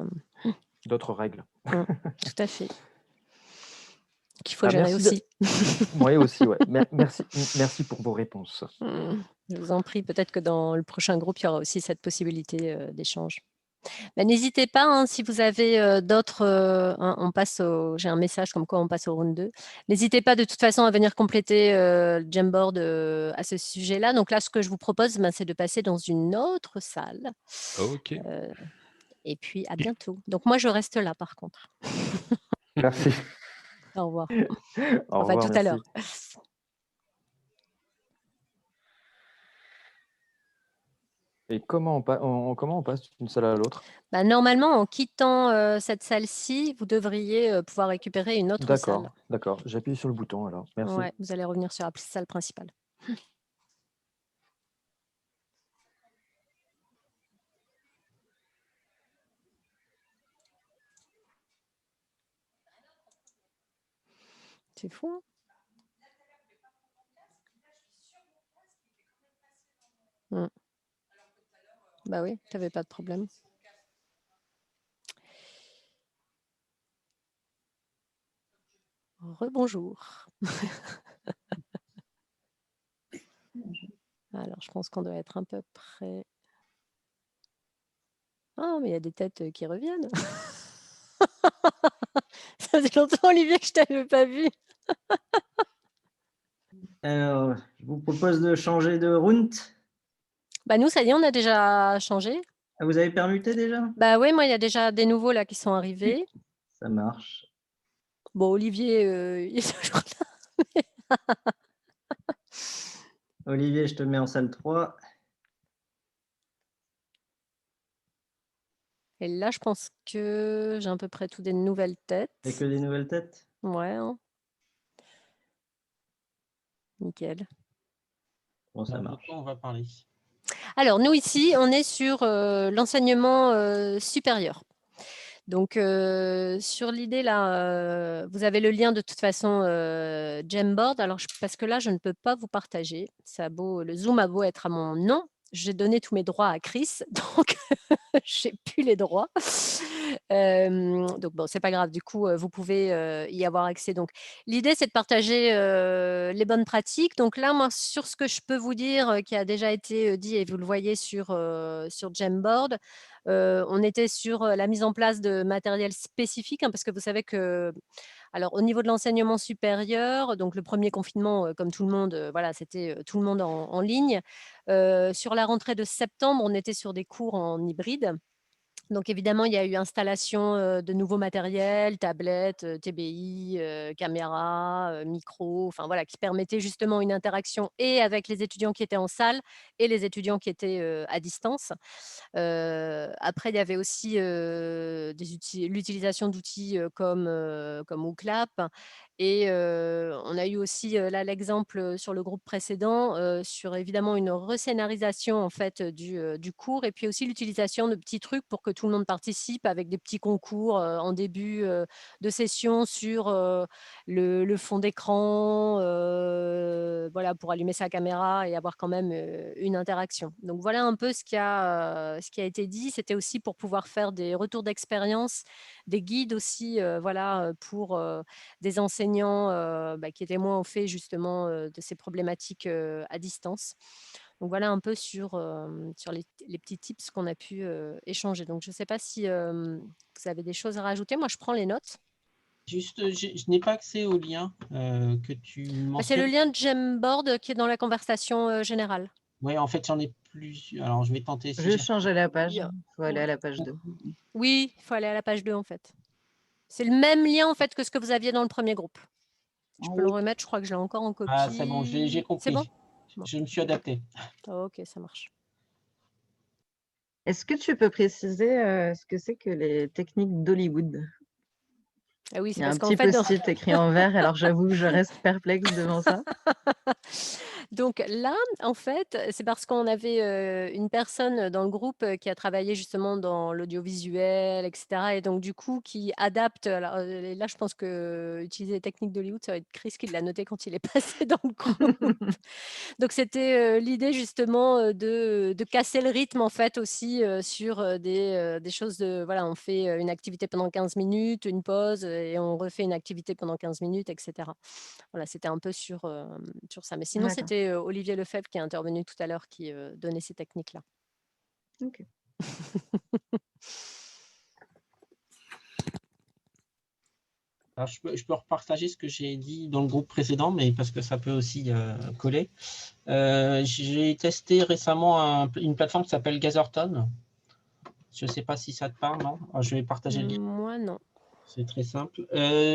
règles. Tout à fait. Qu'il faut gérer aussi. Oui, aussi, ouais. Merci pour vos réponses. Je vous en prie, peut-être que dans le prochain groupe, il y aura aussi cette possibilité d'échange. N'hésitez pas, si vous avez d'autres, j'ai un message comme quoi on passe au round 2. N'hésitez pas de toute façon à venir compléter le Jamboard à ce sujet-là. Donc là, ce que je vous propose, c'est de passer dans une autre salle. Ok. Et puis, à bientôt. Donc moi, je reste là, par contre. Merci. Au revoir. Au revoir, tout à l'heure. Et comment on passe d'une salle à l'autre? Normalement, en quittant cette salle-ci, vous devriez pouvoir récupérer une autre salle. D'accord. J'appuie sur le bouton alors. Merci. Ouais, vous allez revenir sur la salle principale. C'est fou, hein? Bah oui, tu n'avais pas de problème. Rebonjour. Alors, je pense qu'on doit être un peu près. Ah, mais il y a des têtes qui reviennent. Ça faisait longtemps, Olivier, que je ne t'avais pas vu. Alors, je vous propose de changer de round. Nous, ça y est, on a déjà changé. Ah, vous avez permuté déjà? Oui, moi, il y a déjà des nouveaux là qui sont arrivés. Ça marche. Bon, Olivier, il est toujours là. Olivier, je te mets en salle 3. Et là, je pense que j'ai à peu près tout des nouvelles têtes. Et que des nouvelles têtes? Ouais. Hein. Nickel. Bon, ça marche. De quoi on va parler? Alors, nous, ici, on est sur l'enseignement supérieur. Donc, sur l'idée, là, vous avez le lien de toute façon Jamboard. Alors, parce que là, je ne peux pas vous partager. Le Zoom a beau être à mon nom. J'ai donné tous mes droits à Chris, donc je n'ai plus les droits. Donc, bon, c'est pas grave. Du coup, vous pouvez y avoir accès. Donc, l'idée, c'est de partager les bonnes pratiques. Donc là, moi, sur ce que je peux vous dire, qui a déjà été dit, et vous le voyez sur Jamboard, on était sur la mise en place de matériel spécifique, hein, parce que vous savez que, alors, au niveau de l'enseignement supérieur, donc le premier confinement, comme tout le monde, voilà, c'était tout le monde en ligne. Sur la rentrée de septembre, on était sur des cours en hybride. Donc évidemment, il y a eu installation de nouveaux matériels, tablettes, TBI, caméras, micros, enfin voilà, qui permettaient justement une interaction et avec les étudiants qui étaient en salle et les étudiants qui étaient à distance. Après, il y avait aussi l'utilisation d'outils comme Ooclap. Et on a eu aussi là l'exemple sur le groupe précédent sur évidemment une rescénarisation en fait du cours, et puis aussi l'utilisation de petits trucs pour que tout le monde participe avec des petits concours en début de session sur le fond d'écran, voilà, pour allumer sa caméra et avoir quand même une interaction. Donc voilà un peu ce qui a été dit. C'était aussi pour pouvoir faire des retours d'expérience, des guides aussi, voilà, pour des enseignants qui étaient moins au fait justement de ces problématiques à distance. Donc voilà un peu sur les petits tips qu'on a pu échanger. Donc je ne sais pas si vous avez des choses à rajouter. Moi, je prends les notes. Juste, je n'ai pas accès au lien que tu mentionnes. C'est le lien de Jamboard qui est dans la conversation générale. Oui, en fait, j'en ai plus. Alors, je vais tenter. Je change la page. Il faut aller à la page 2. Oui, il faut aller à la page 2 en fait. C'est le même lien en fait que ce que vous aviez dans le premier groupe. Je peux le remettre, je crois que je l'ai encore en copie. Ah, c'est bon, j'ai compris. C'est bon, Je me suis adapté. Ok, ça marche. Est-ce que tu peux préciser ce que c'est que les techniques d'Hollywood? Ah oui, il y a un petit post-it écrit en vert, alors j'avoue que je reste perplexe devant ça. Donc là, en fait, c'est parce qu'on avait une personne dans le groupe qui a travaillé justement dans l'audiovisuel, etc. Et donc, du coup, qui adapte. Alors, là, je pense que utiliser les techniques d'Hollywood, ça va être Chris qui l'a noté quand il est passé dans le groupe. Donc, c'était l'idée justement de casser le rythme, en fait, aussi sur des choses de. Voilà, on fait une activité pendant 15 minutes, une pause, et on refait une activité pendant 15 minutes, etc. Voilà, c'était un peu sur ça. Mais sinon, c'était Olivier Lefebvre qui est intervenu tout à l'heure qui donnait ces techniques-là. Ok. Alors, je peux repartager ce que j'ai dit dans le groupe précédent, mais parce que ça peut aussi coller. J'ai testé récemment une plateforme qui s'appelle Gatherton. Je ne sais pas si ça te parle, non? Alors, je vais partager le lien. Moi, non. C'est très simple.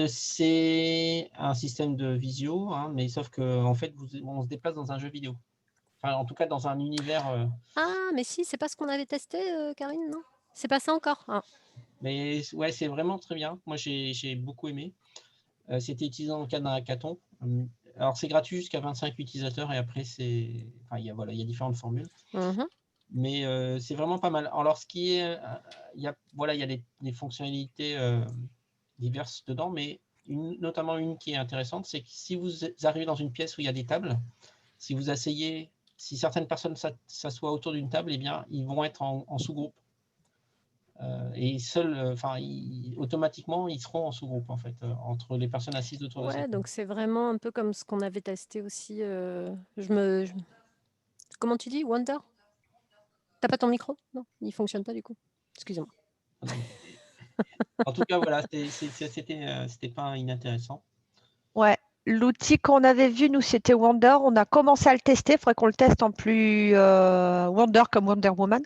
C'est un système de visio, hein, mais sauf qu'en fait, on se déplace dans un jeu vidéo. Enfin, en tout cas, dans un univers. Ah, mais si, c'est pas ce qu'on avait testé, Karine, non? C'est pas ça encore. Ah. Mais ouais, c'est vraiment très bien. Moi, j'ai beaucoup aimé. C'était utilisé dans le cadre d'un hackathon. Alors, c'est gratuit jusqu'à 25 utilisateurs et après, il y a différentes formules. Mais c'est vraiment pas mal. Alors, ce qui est, il y a des fonctionnalités diverses dedans, mais notamment une qui est intéressante, c'est que si vous arrivez dans une pièce où il y a des tables, si vous asseyez, si certaines personnes s'assoient autour d'une table, eh bien, ils vont être en sous-groupe. Et automatiquement, ils seront en sous-groupe, en fait, entre les personnes assises autour de cette table. Donc c'est vraiment un peu comme ce qu'on avait testé aussi. Comment tu dis, Wonder? T'as pas ton micro? Non, il fonctionne pas du coup. Excusez-moi. En tout cas, voilà, c'était pas inintéressant. Ouais, l'outil qu'on avait vu, nous, c'était Wonder. On a commencé à le tester. Il faudrait qu'on le teste en plus Wonder comme Wonder Woman.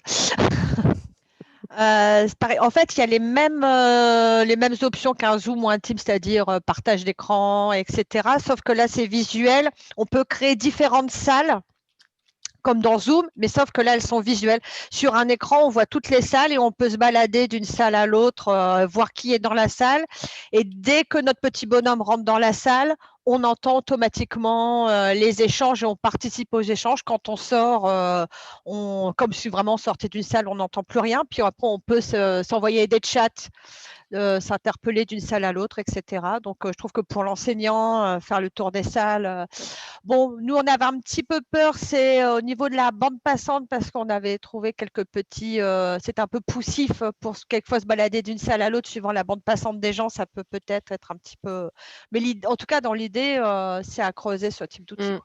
C'est pareil. En fait, il y a les mêmes options qu'un Zoom ou un Teams, c'est-à-dire partage d'écran, etc. Sauf que là, c'est visuel. On peut créer différentes salles, comme dans Zoom, mais sauf que là, elles sont visuelles. Sur un écran, on voit toutes les salles et on peut se balader d'une salle à l'autre, voir qui est dans la salle. Et dès que notre petit bonhomme rentre dans la salle, on entend automatiquement les échanges et on participe aux échanges. Quand on sort, comme si vraiment on sortait d'une salle, on n'entend plus rien. Puis après, on peut s'envoyer des chats, s'interpeller d'une salle à l'autre, etc. Donc, je trouve que pour l'enseignant, faire le tour des salles. Bon, nous, on avait un petit peu peur, c'est au niveau de la bande passante, parce qu'on avait trouvé quelques petits. C'est un peu poussif pour quelquefois se balader d'une salle à l'autre, suivant la bande passante des gens. Ça peut peut-être être un petit peu. Mais en tout cas, dans l'idée, c'est à creuser ce type d'outil.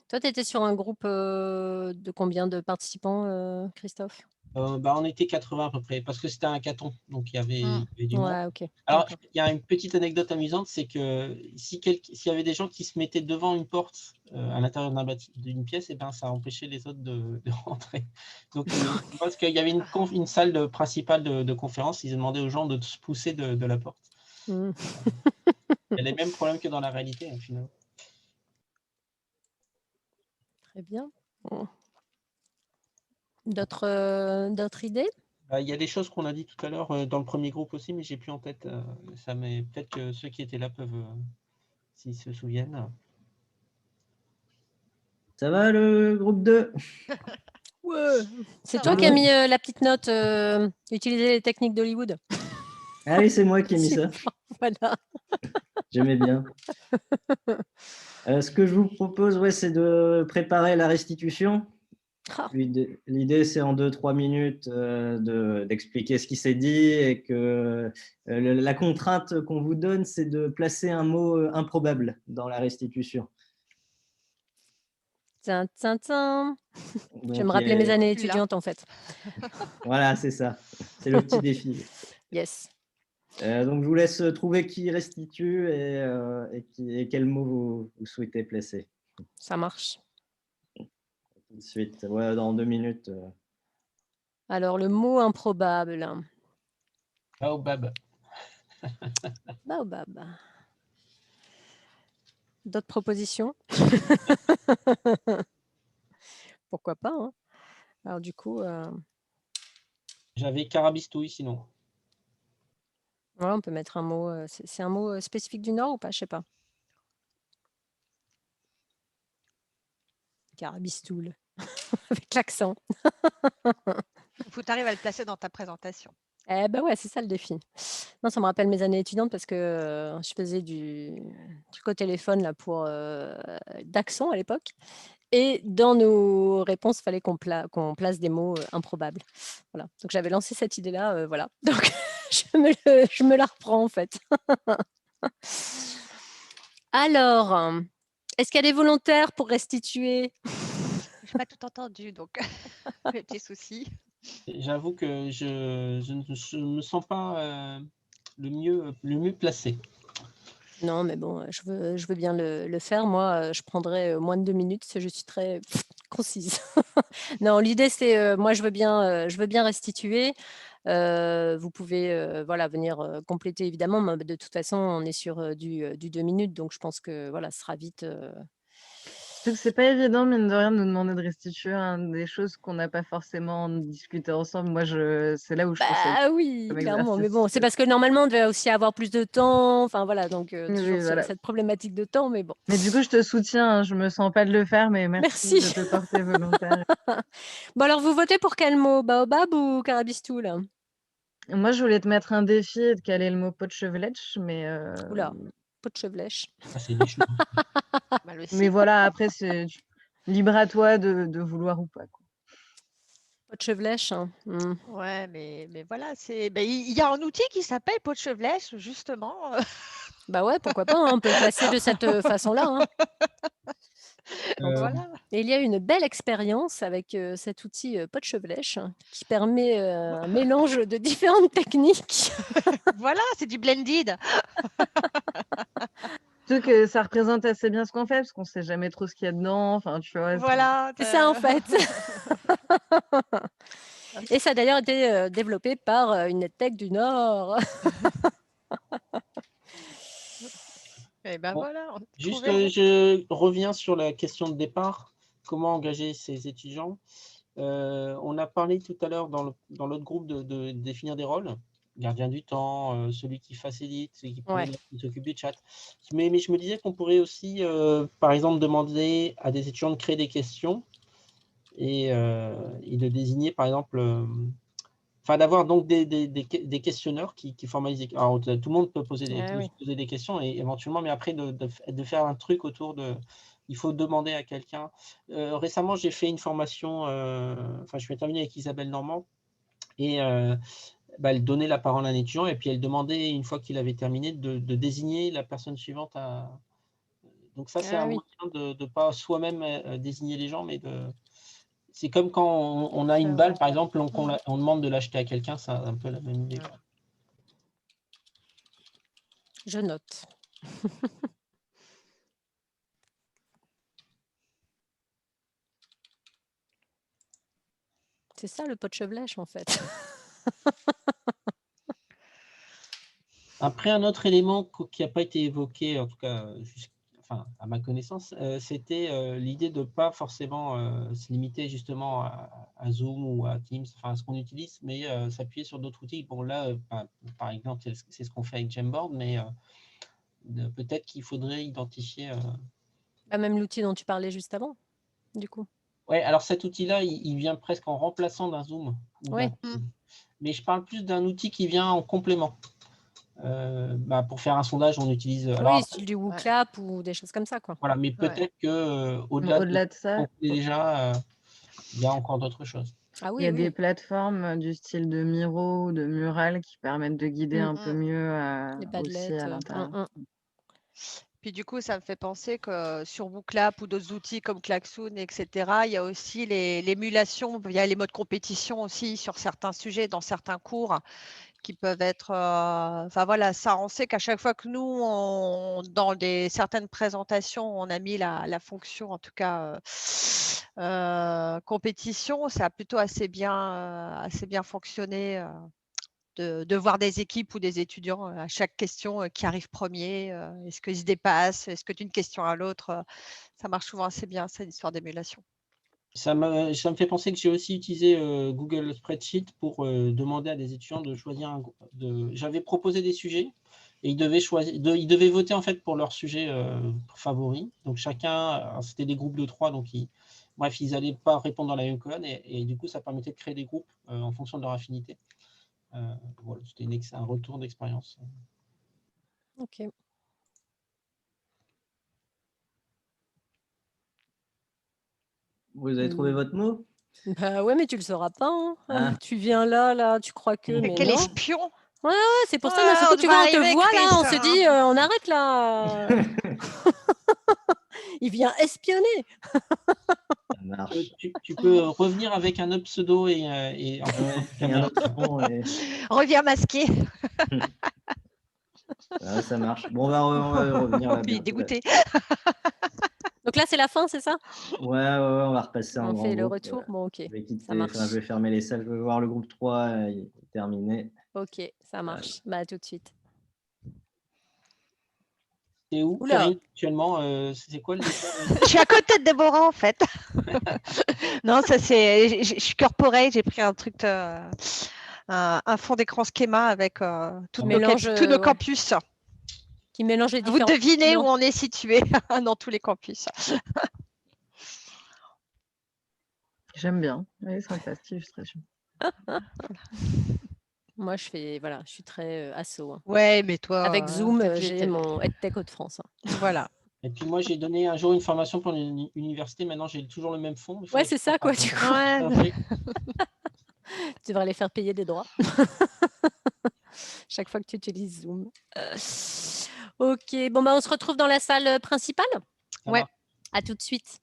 Toi, tu étais sur un groupe de combien de participants, Christophe? On était 80 à peu près, parce que c'était un hackathon, donc il y avait du monde. Ouais, ok. Alors, D'accord. il y a une petite anecdote amusante, c'est que s'il y avait des gens qui se mettaient devant une porte à l'intérieur d'une pièce, et ben, ça empêchait les autres de rentrer. Donc, parce qu'il y avait une salle principale de conférence, ils demandaient aux gens de se pousser de la porte. Mm. Il y a les mêmes problèmes que dans la réalité, hein, finalement. Très bien. Bon. D'autres idées? Il y a des choses qu'on a dit tout à l'heure dans le premier groupe aussi, mais j'ai plus en tête. Ça, mais peut-être que ceux qui étaient là peuvent, s'ils se souviennent. Ça va le groupe 2? Ouais. C'est toi qui as mis la petite note utiliser les techniques d'Hollywood. Ah oui, c'est moi qui ai mis ça. Voilà. J'aimais bien. Ce que je vous propose, c'est de préparer la restitution. L'idée, c'est en 2-3 minutes d'expliquer ce qui s'est dit et que la contrainte qu'on vous donne, c'est de placer un mot improbable dans la restitution. Tin, tin, tin. Donc, je vais me rappeler mes années étudiantes, en fait. Voilà, c'est ça. C'est le petit défi. Yes. Donc, je vous laisse trouver qui restitue et quel mot vous souhaitez placer. Ça marche. Tout de suite, dans 2 minutes. Alors, le mot improbable. Baobab. Baobab. D'autres propositions? Pourquoi pas, hein. Alors, du coup... J'avais carabistouille, sinon. Ouais, on peut mettre un mot... c'est un mot spécifique du Nord ou pas? Je sais pas. Carabistoule. Avec l'accent. Il faut que tu arrives à le placer dans ta présentation. Eh ben ouais, c'est ça le défi. Non, ça me rappelle mes années étudiantes parce que je faisais du truc au téléphone là, pour d'accent à l'époque. Et dans nos réponses, il fallait qu'on place des mots improbables. Voilà. Donc j'avais lancé cette idée-là. Voilà. Donc je me la reprends en fait. Alors, est-ce qu'il y a des volontaires pour restituer? Je n'ai pas tout entendu, donc le petit souci. J'avoue que je ne me sens pas le mieux placé. Non, mais bon, je veux bien le faire. Moi, je prendrai moins de 2 minutes. Je suis très concise. Non, l'idée, c'est, moi, je veux bien restituer. Vous pouvez venir compléter, évidemment. Mais de toute façon, on est sur du 2 minutes. Donc, je pense que voilà, ce sera vite. C'est pas évident, mine de rien, de nous demander de restituer des choses qu'on n'a pas forcément discuté ensemble. Moi, c'est là où je trouve ça Bah oui, comme clairement. Mais exercice. bon, c'est parce que normalement, on devait aussi avoir plus de temps. Enfin, voilà, donc toujours voilà. cette problématique de temps. Mais bon. Mais du coup, je te soutiens. Hein, je me sens pas de le faire, mais merci. De te porter volontaire. Bon, alors, vous votez pour quel mot? Baobab ou carabistoule? Moi, je voulais te mettre un défi et de caler le mot Potchevlech, mais... Oula, Potchevlech. Mais voilà, après, c'est libre à toi de vouloir ou pas. Potchevlech. Hein. Ouais, mais voilà, il y a un outil qui s'appelle Potchevlech, justement. Bah ouais, pourquoi pas, hein, on peut le placer de cette façon-là. Hein. Donc voilà. Et il y a une belle expérience avec cet outil Potchevlech qui permet un mélange de différentes techniques. Voilà, c'est du blended. Surtout que ça représente assez bien ce qu'on fait, parce qu'on ne sait jamais trop ce qu'il y a dedans. Enfin, tu vois. Voilà. C'est ça, en fait. Et ça a d'ailleurs été développé par une EdTech du Nord. Et ben Bon, voilà, on a juste, trouvé. je reviens sur la question de départ. Comment engager ces étudiants? On a parlé tout à l'heure dans l'autre groupe de définir des rôles. Gardien du temps, celui qui facilite, celui qui prend les notes, qui s'occupe du chat. Mais je me disais qu'on pourrait aussi, par exemple, demander à des étudiants de créer des questions et de désigner, par exemple, d'avoir donc des questionneurs qui formalisent. Alors, tout le monde peut poser des questions et éventuellement, mais après, de faire un truc autour de... Il faut demander à quelqu'un. Récemment, j'ai fait une formation, je suis intervenu avec Isabelle Normand et elle donnait la parole à un étudiant et puis elle demandait, une fois qu'il avait terminé, de désigner la personne suivante à... Donc ça, c'est un moyen de ne pas soi-même désigner les gens, mais de... C'est comme quand on a une balle, par exemple, on demande de l'acheter à quelqu'un, c'est un peu la même idée. Je note. C'est ça le pot de chevelèche, en fait. Après, un autre élément qui n'a pas été évoqué, en tout cas, à ma connaissance, c'était l'idée de ne pas forcément se limiter justement à Zoom ou à Teams, à ce qu'on utilise, mais s'appuyer sur d'autres outils. Bon, là, par exemple, c'est ce qu'on fait avec Jamboard, mais peut-être qu'il faudrait identifier... Même l'outil dont tu parlais juste avant, du coup. Oui, alors cet outil-là, il vient presque en remplaçant d'un Zoom. Oui. Mais je parle plus d'un outil qui vient en complément. Pour faire un sondage, on utilise... Oui, style du WooClap ou des choses comme ça, quoi. Voilà, mais peut-être qu'au-delà de ça, déjà, il y a encore d'autres choses. Ah oui, Il y a des plateformes du style de Miro ou de Mural qui permettent de guider un peu mieux les aussi Padlet. à l'intérieur. Puis du coup, ça me fait penser que sur WooClap ou d'autres outils comme Klaxoon, etc., il y a aussi l'émulation, il y a les modes compétition aussi sur certains sujets, dans certains cours, qui peuvent être... voilà, ça, on sait qu'à chaque fois que nous, dans certaines présentations, on a mis la fonction, en tout cas, compétition, ça a plutôt assez bien fonctionné. De voir des équipes ou des étudiants à chaque question qui arrive premier. Est-ce qu'ils se dépassent? Est-ce que d'une question à l'autre, ça marche souvent assez bien, c'est une histoire d'émulation. Ça me fait penser que j'ai aussi utilisé Google Spreadsheet pour demander à des étudiants de choisir J'avais proposé des sujets et ils devaient voter en fait pour leur sujet favori. Donc chacun, c'était des groupes de 3, donc ils n'allaient pas répondre dans la même colonne et du coup ça permettait de créer des groupes en fonction de leur affinité. Voilà, c'était un retour d'expérience. Ok. Vous avez trouvé votre mot? Bah ouais, mais tu le sauras pas. Hein. Ah. Tu viens là, tu crois que. Mais quel non. espion! Ouais, c'est pour ça, d'un seul coup, tu vois, on te voit là, on se dit, on arrête là. Il vient espionner. Ça marche. Tu peux revenir avec un autre pseudo et un autre nom. Reviens masqué. Ça marche. Bon, on va revenir là. Il est dégoûté. Donc là, c'est la fin, c'est ça? Ouais, on va repasser en On grand fait le groupe. retour. Bon, ok. Je vais quitter, Ça marche. je vais fermer les salles. Je vais voir le groupe 3, il est terminé. Ok, ça marche. Bah, à tout de suite. T'es où, Karine, actuellement? C'est quoi le Je suis à côté de Déborah, en fait. Non, ça c'est. Je suis corporate, j'ai pris un truc, un fond d'écran schéma avec tous nos campus. Qui mélange les différents. Vous devinez où on est situé dans tous les campus. J'aime bien. Oui, sympa cette illustration. Moi, je suis très asso. Hein. Ouais, mais toi. Avec Zoom, j'ai mon EdTech Hauts-de-France. Hein. Voilà. Et puis moi, j'ai donné un jour une formation pour une université. Maintenant, j'ai toujours le même fond. Ouais, c'est ça, quoi. Tu devrais les faire payer des droits. Chaque fois que tu utilises Zoom. Ok, bon, bah, on se retrouve dans la salle principale. Ouais. À tout de suite.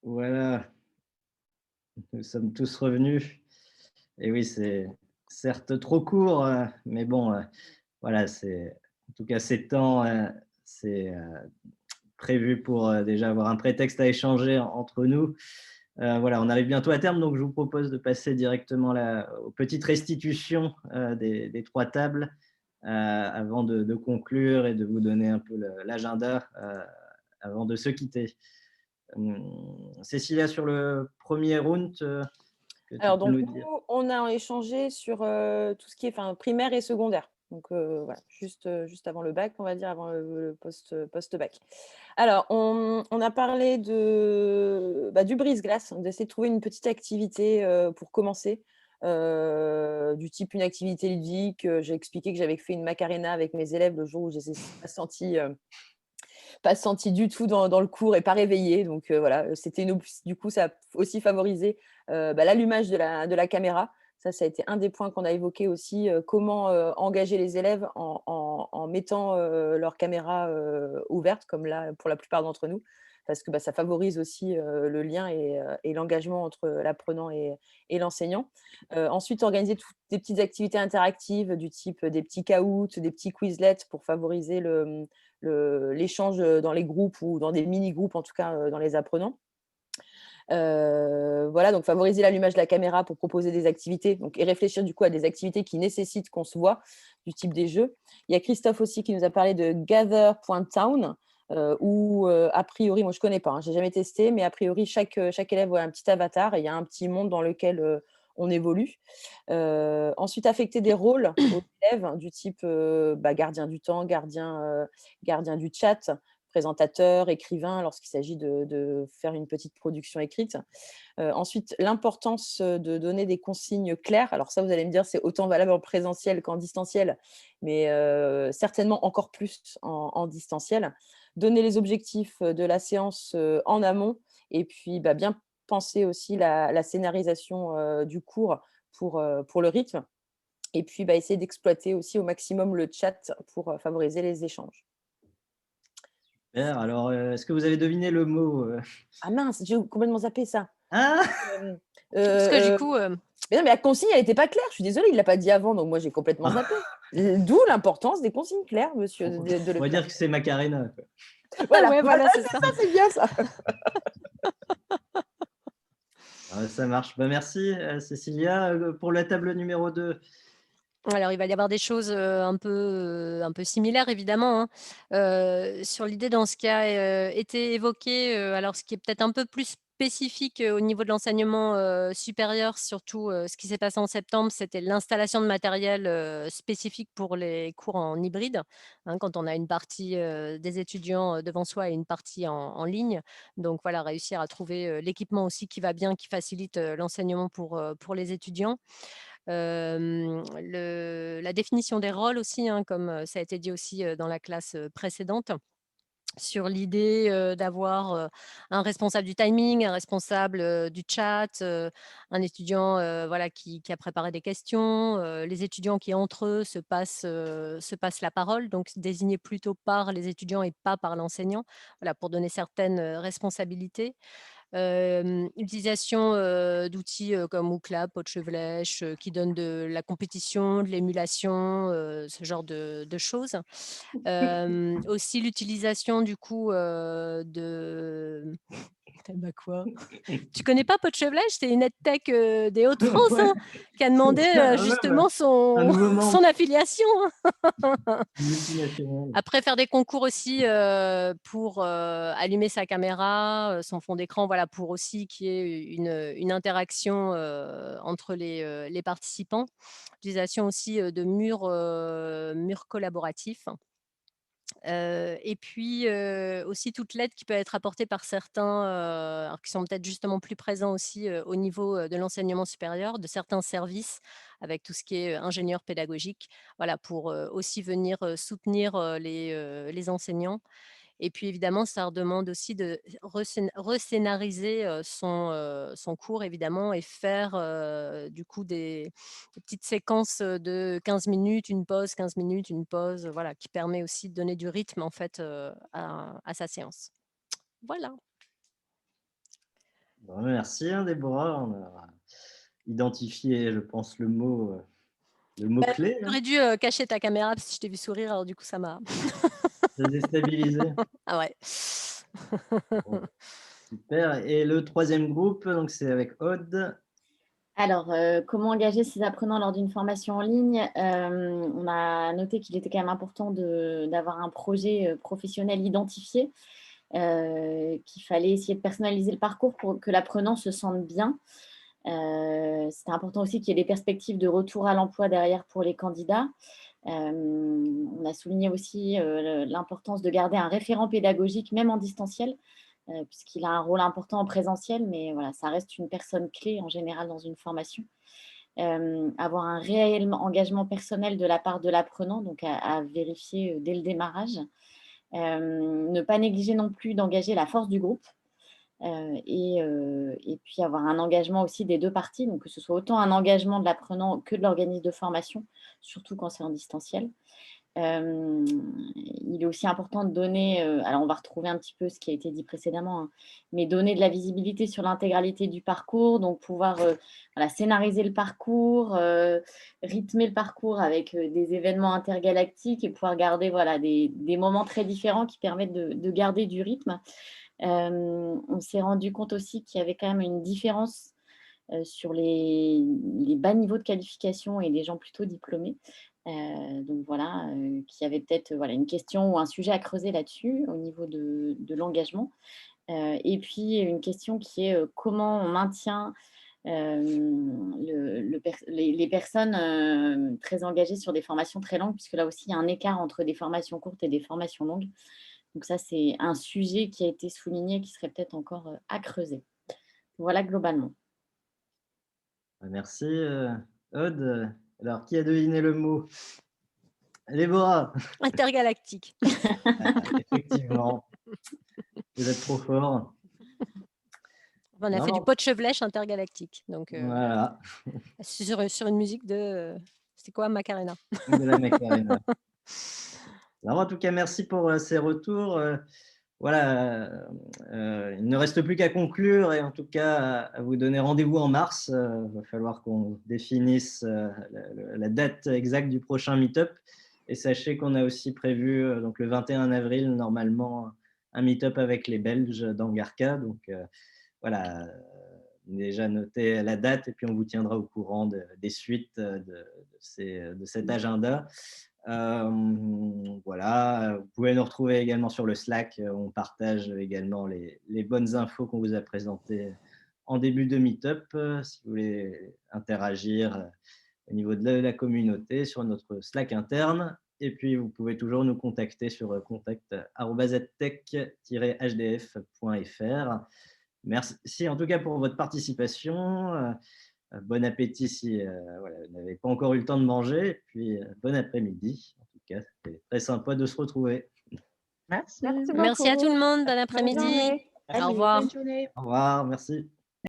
Voilà, nous sommes tous revenus. Et oui, c'est certes trop court, mais bon, voilà, en tout cas, ces temps, c'est prévu pour déjà avoir un prétexte à échanger entre nous. Voilà, on arrive bientôt à terme, donc je vous propose de passer directement aux petites restitutions des 3 tables avant de conclure et de vous donner un peu l'agenda avant de se quitter. Cécilia, sur le premier round, alors, donc, nous, on a échangé sur tout ce qui est primaire et secondaire. Donc, voilà, juste avant le bac, on va dire, avant le post-bac. Alors, on a parlé du brise-glace, d'essayer de trouver une petite activité pour commencer, du type une activité ludique. J'ai expliqué que j'avais fait une macarena avec mes élèves le jour où je les ai pas senti du tout dans le cours et pas réveillée. Donc voilà, du coup, ça a aussi favorisé l'allumage de la caméra. Ça a été un des points qu'on a évoqué aussi, comment engager les élèves en mettant leur caméra ouverte, comme là pour la plupart d'entre nous, parce que ça favorise aussi le lien et l'engagement entre l'apprenant et l'enseignant. Ensuite, organiser toutes des petites activités interactives du type des petits caouts, des petits quizlets pour favoriser l'échange dans les groupes ou dans des mini-groupes, en tout cas dans les apprenants. Voilà, donc favoriser l'allumage de la caméra pour proposer des activités et réfléchir du coup à des activités qui nécessitent qu'on se voit, du type des jeux. Il y a Christophe aussi qui nous a parlé de Gather.town, où a priori, moi je ne connais pas, je n'ai jamais testé, mais a priori chaque élève a un petit avatar et il y a un petit monde dans lequel on évolue. Ensuite, affecter des rôles aux élèves du type gardien du temps, gardien du chat, présentateur, écrivain, lorsqu'il s'agit de faire une petite production écrite. Ensuite, l'importance de donner des consignes claires. Alors ça, vous allez me dire, c'est autant valable en présentiel qu'en distanciel, mais certainement encore plus en distanciel. Donner les objectifs de la séance en amont et puis bien penser aussi la scénarisation du cours pour le rythme. Et puis essayer d'exploiter aussi au maximum le chat pour favoriser les échanges. Super. Alors, est-ce que vous avez deviné le mot Ah mince, j'ai complètement zappé ça. Ah Parce que du coup... Mais non, mais la consigne, elle n'était pas claire. Je suis désolée, il ne l'a pas dit avant, donc moi, j'ai complètement zappé. D'où l'importance des consignes claires, monsieur. On va dire que c'est Macarena. Voilà, ouais, voilà, c'est ça. C'est bien ça. Ça marche. Merci, Cécilia. Pour la table numéro 2. Alors, il va y avoir des choses un peu similaires, évidemment, hein. Sur l'idée dans ce qui a été évoqué, alors ce qui est peut-être un peu plus spécifique au niveau de l'enseignement supérieur, surtout ce qui s'est passé en septembre, c'était l'installation de matériel spécifique pour les cours en hybride, hein, quand on a une partie des étudiants devant soi et une partie en ligne. Donc voilà, réussir à trouver l'équipement aussi qui va bien, qui facilite l'enseignement pour les étudiants. La définition des rôles aussi, hein, comme ça a été dit aussi dans la classe précédente, sur l'idée d'avoir un responsable du timing, un responsable du chat, un étudiant voilà, qui a préparé des questions, les étudiants qui entre eux se passent la parole, donc désignés plutôt par les étudiants et pas par l'enseignant, voilà, pour donner certaines responsabilités. Utilisation d'outils comme Ookla, Podchevlèche, qui donnent de la compétition, de l'émulation, ce genre de choses. Aussi l'utilisation du coup de... Bah quoi, tu connais pas Podchevlèche? C'est une EdTech des Hauts-de-France hein, qui a demandé justement son affiliation. Après, faire des concours aussi pour allumer sa caméra, son fond d'écran, voilà, pour aussi qu'il y ait une interaction entre les participants. Utilisation aussi de murs collaboratifs. Et puis aussi toute l'aide qui peut être apportée par certains, alors qui sont peut-être justement plus présents aussi au niveau de l'enseignement supérieur, de certains services avec tout ce qui est ingénieur pédagogique, voilà, pour aussi venir soutenir les enseignants. Et puis évidemment, ça demande aussi de rescénariser son cours évidemment et faire du coup des petites séquences de 15 minutes, une pause, 15 minutes, une pause, voilà, qui permet aussi de donner du rythme en fait à sa séance. Voilà. Bon, merci Déborah, on a identifié, je pense, le mot clé. Tu aurais dû cacher ta caméra parce que je t'ai vu sourire, alors du coup ça m'a déstabilisé. Ah ouais. Bon, super. Et le troisième groupe, donc c'est avec Aude. Alors, comment engager ses apprenants lors d'une formation en ligne? On a noté qu'il était quand même important d'avoir un projet professionnel identifié, qu'il fallait essayer de personnaliser le parcours pour que l'apprenant se sente bien. C'était important aussi qu'il y ait des perspectives de retour à l'emploi derrière pour les candidats. On a souligné aussi l'importance de garder un référent pédagogique, même en distanciel, puisqu'il a un rôle important en présentiel, mais voilà, ça reste une personne clé en général dans une formation. Avoir un réel engagement personnel de la part de l'apprenant, donc à vérifier dès le démarrage. Ne pas négliger non plus d'engager la force du groupe. Et puis avoir un engagement aussi des deux parties, donc que ce soit autant un engagement de l'apprenant que de l'organisme de formation, surtout quand c'est en distanciel. Il est aussi important de donner, alors on va retrouver un petit peu ce qui a été dit précédemment, hein, mais donner de la visibilité sur l'intégralité du parcours, donc pouvoir voilà, scénariser le parcours, rythmer le parcours avec des événements intergalactiques et pouvoir garder voilà, des moments très différents qui permettent de garder du rythme. On s'est rendu compte aussi qu'il y avait quand même une différence sur les bas niveaux de qualification et les gens plutôt diplômés. Donc voilà, qu'il y avait peut-être voilà, une question ou un sujet à creuser là-dessus au niveau de l'engagement. Et puis une question qui est comment on maintient les personnes très engagées sur des formations très longues, puisque là aussi il y a un écart entre des formations courtes et des formations longues. Donc ça, c'est un sujet qui a été souligné qui serait peut-être encore à creuser. Voilà globalement. Merci Aude. Alors, qui a deviné le mot? Déborah. Intergalactique. Effectivement. Vous êtes trop fort. On a fait du pot de chevelèche intergalactique. Donc, voilà. Sur une musique de... C'était quoi, Macarena? De la Macarena. Alors, en tout cas, merci pour ces retours. Voilà, il ne reste plus qu'à conclure et en tout cas à vous donner rendez-vous en mars. Il va falloir qu'on définisse la date exacte du prochain meet-up. Et sachez qu'on a aussi prévu donc le 21 avril, normalement, un meet-up avec les Belges d'Angarca. Donc voilà, déjà noté la date et puis on vous tiendra au courant des suites de cet agenda. Voilà, vous pouvez nous retrouver également sur le Slack. On partage également les bonnes infos qu'on vous a présentées en début de meet-up. Si vous voulez interagir au niveau de la communauté sur notre Slack interne. Et puis, vous pouvez toujours nous contacter sur contact@tech-hdf.fr. Merci en tout cas pour votre participation. Bon appétit si voilà, vous n'avez pas encore eu le temps de manger. Et puis, bon après-midi. En tout cas, c'était très sympa de se retrouver. Merci. Merci à tout le monde. Bon après-midi. Au revoir. Au revoir, merci.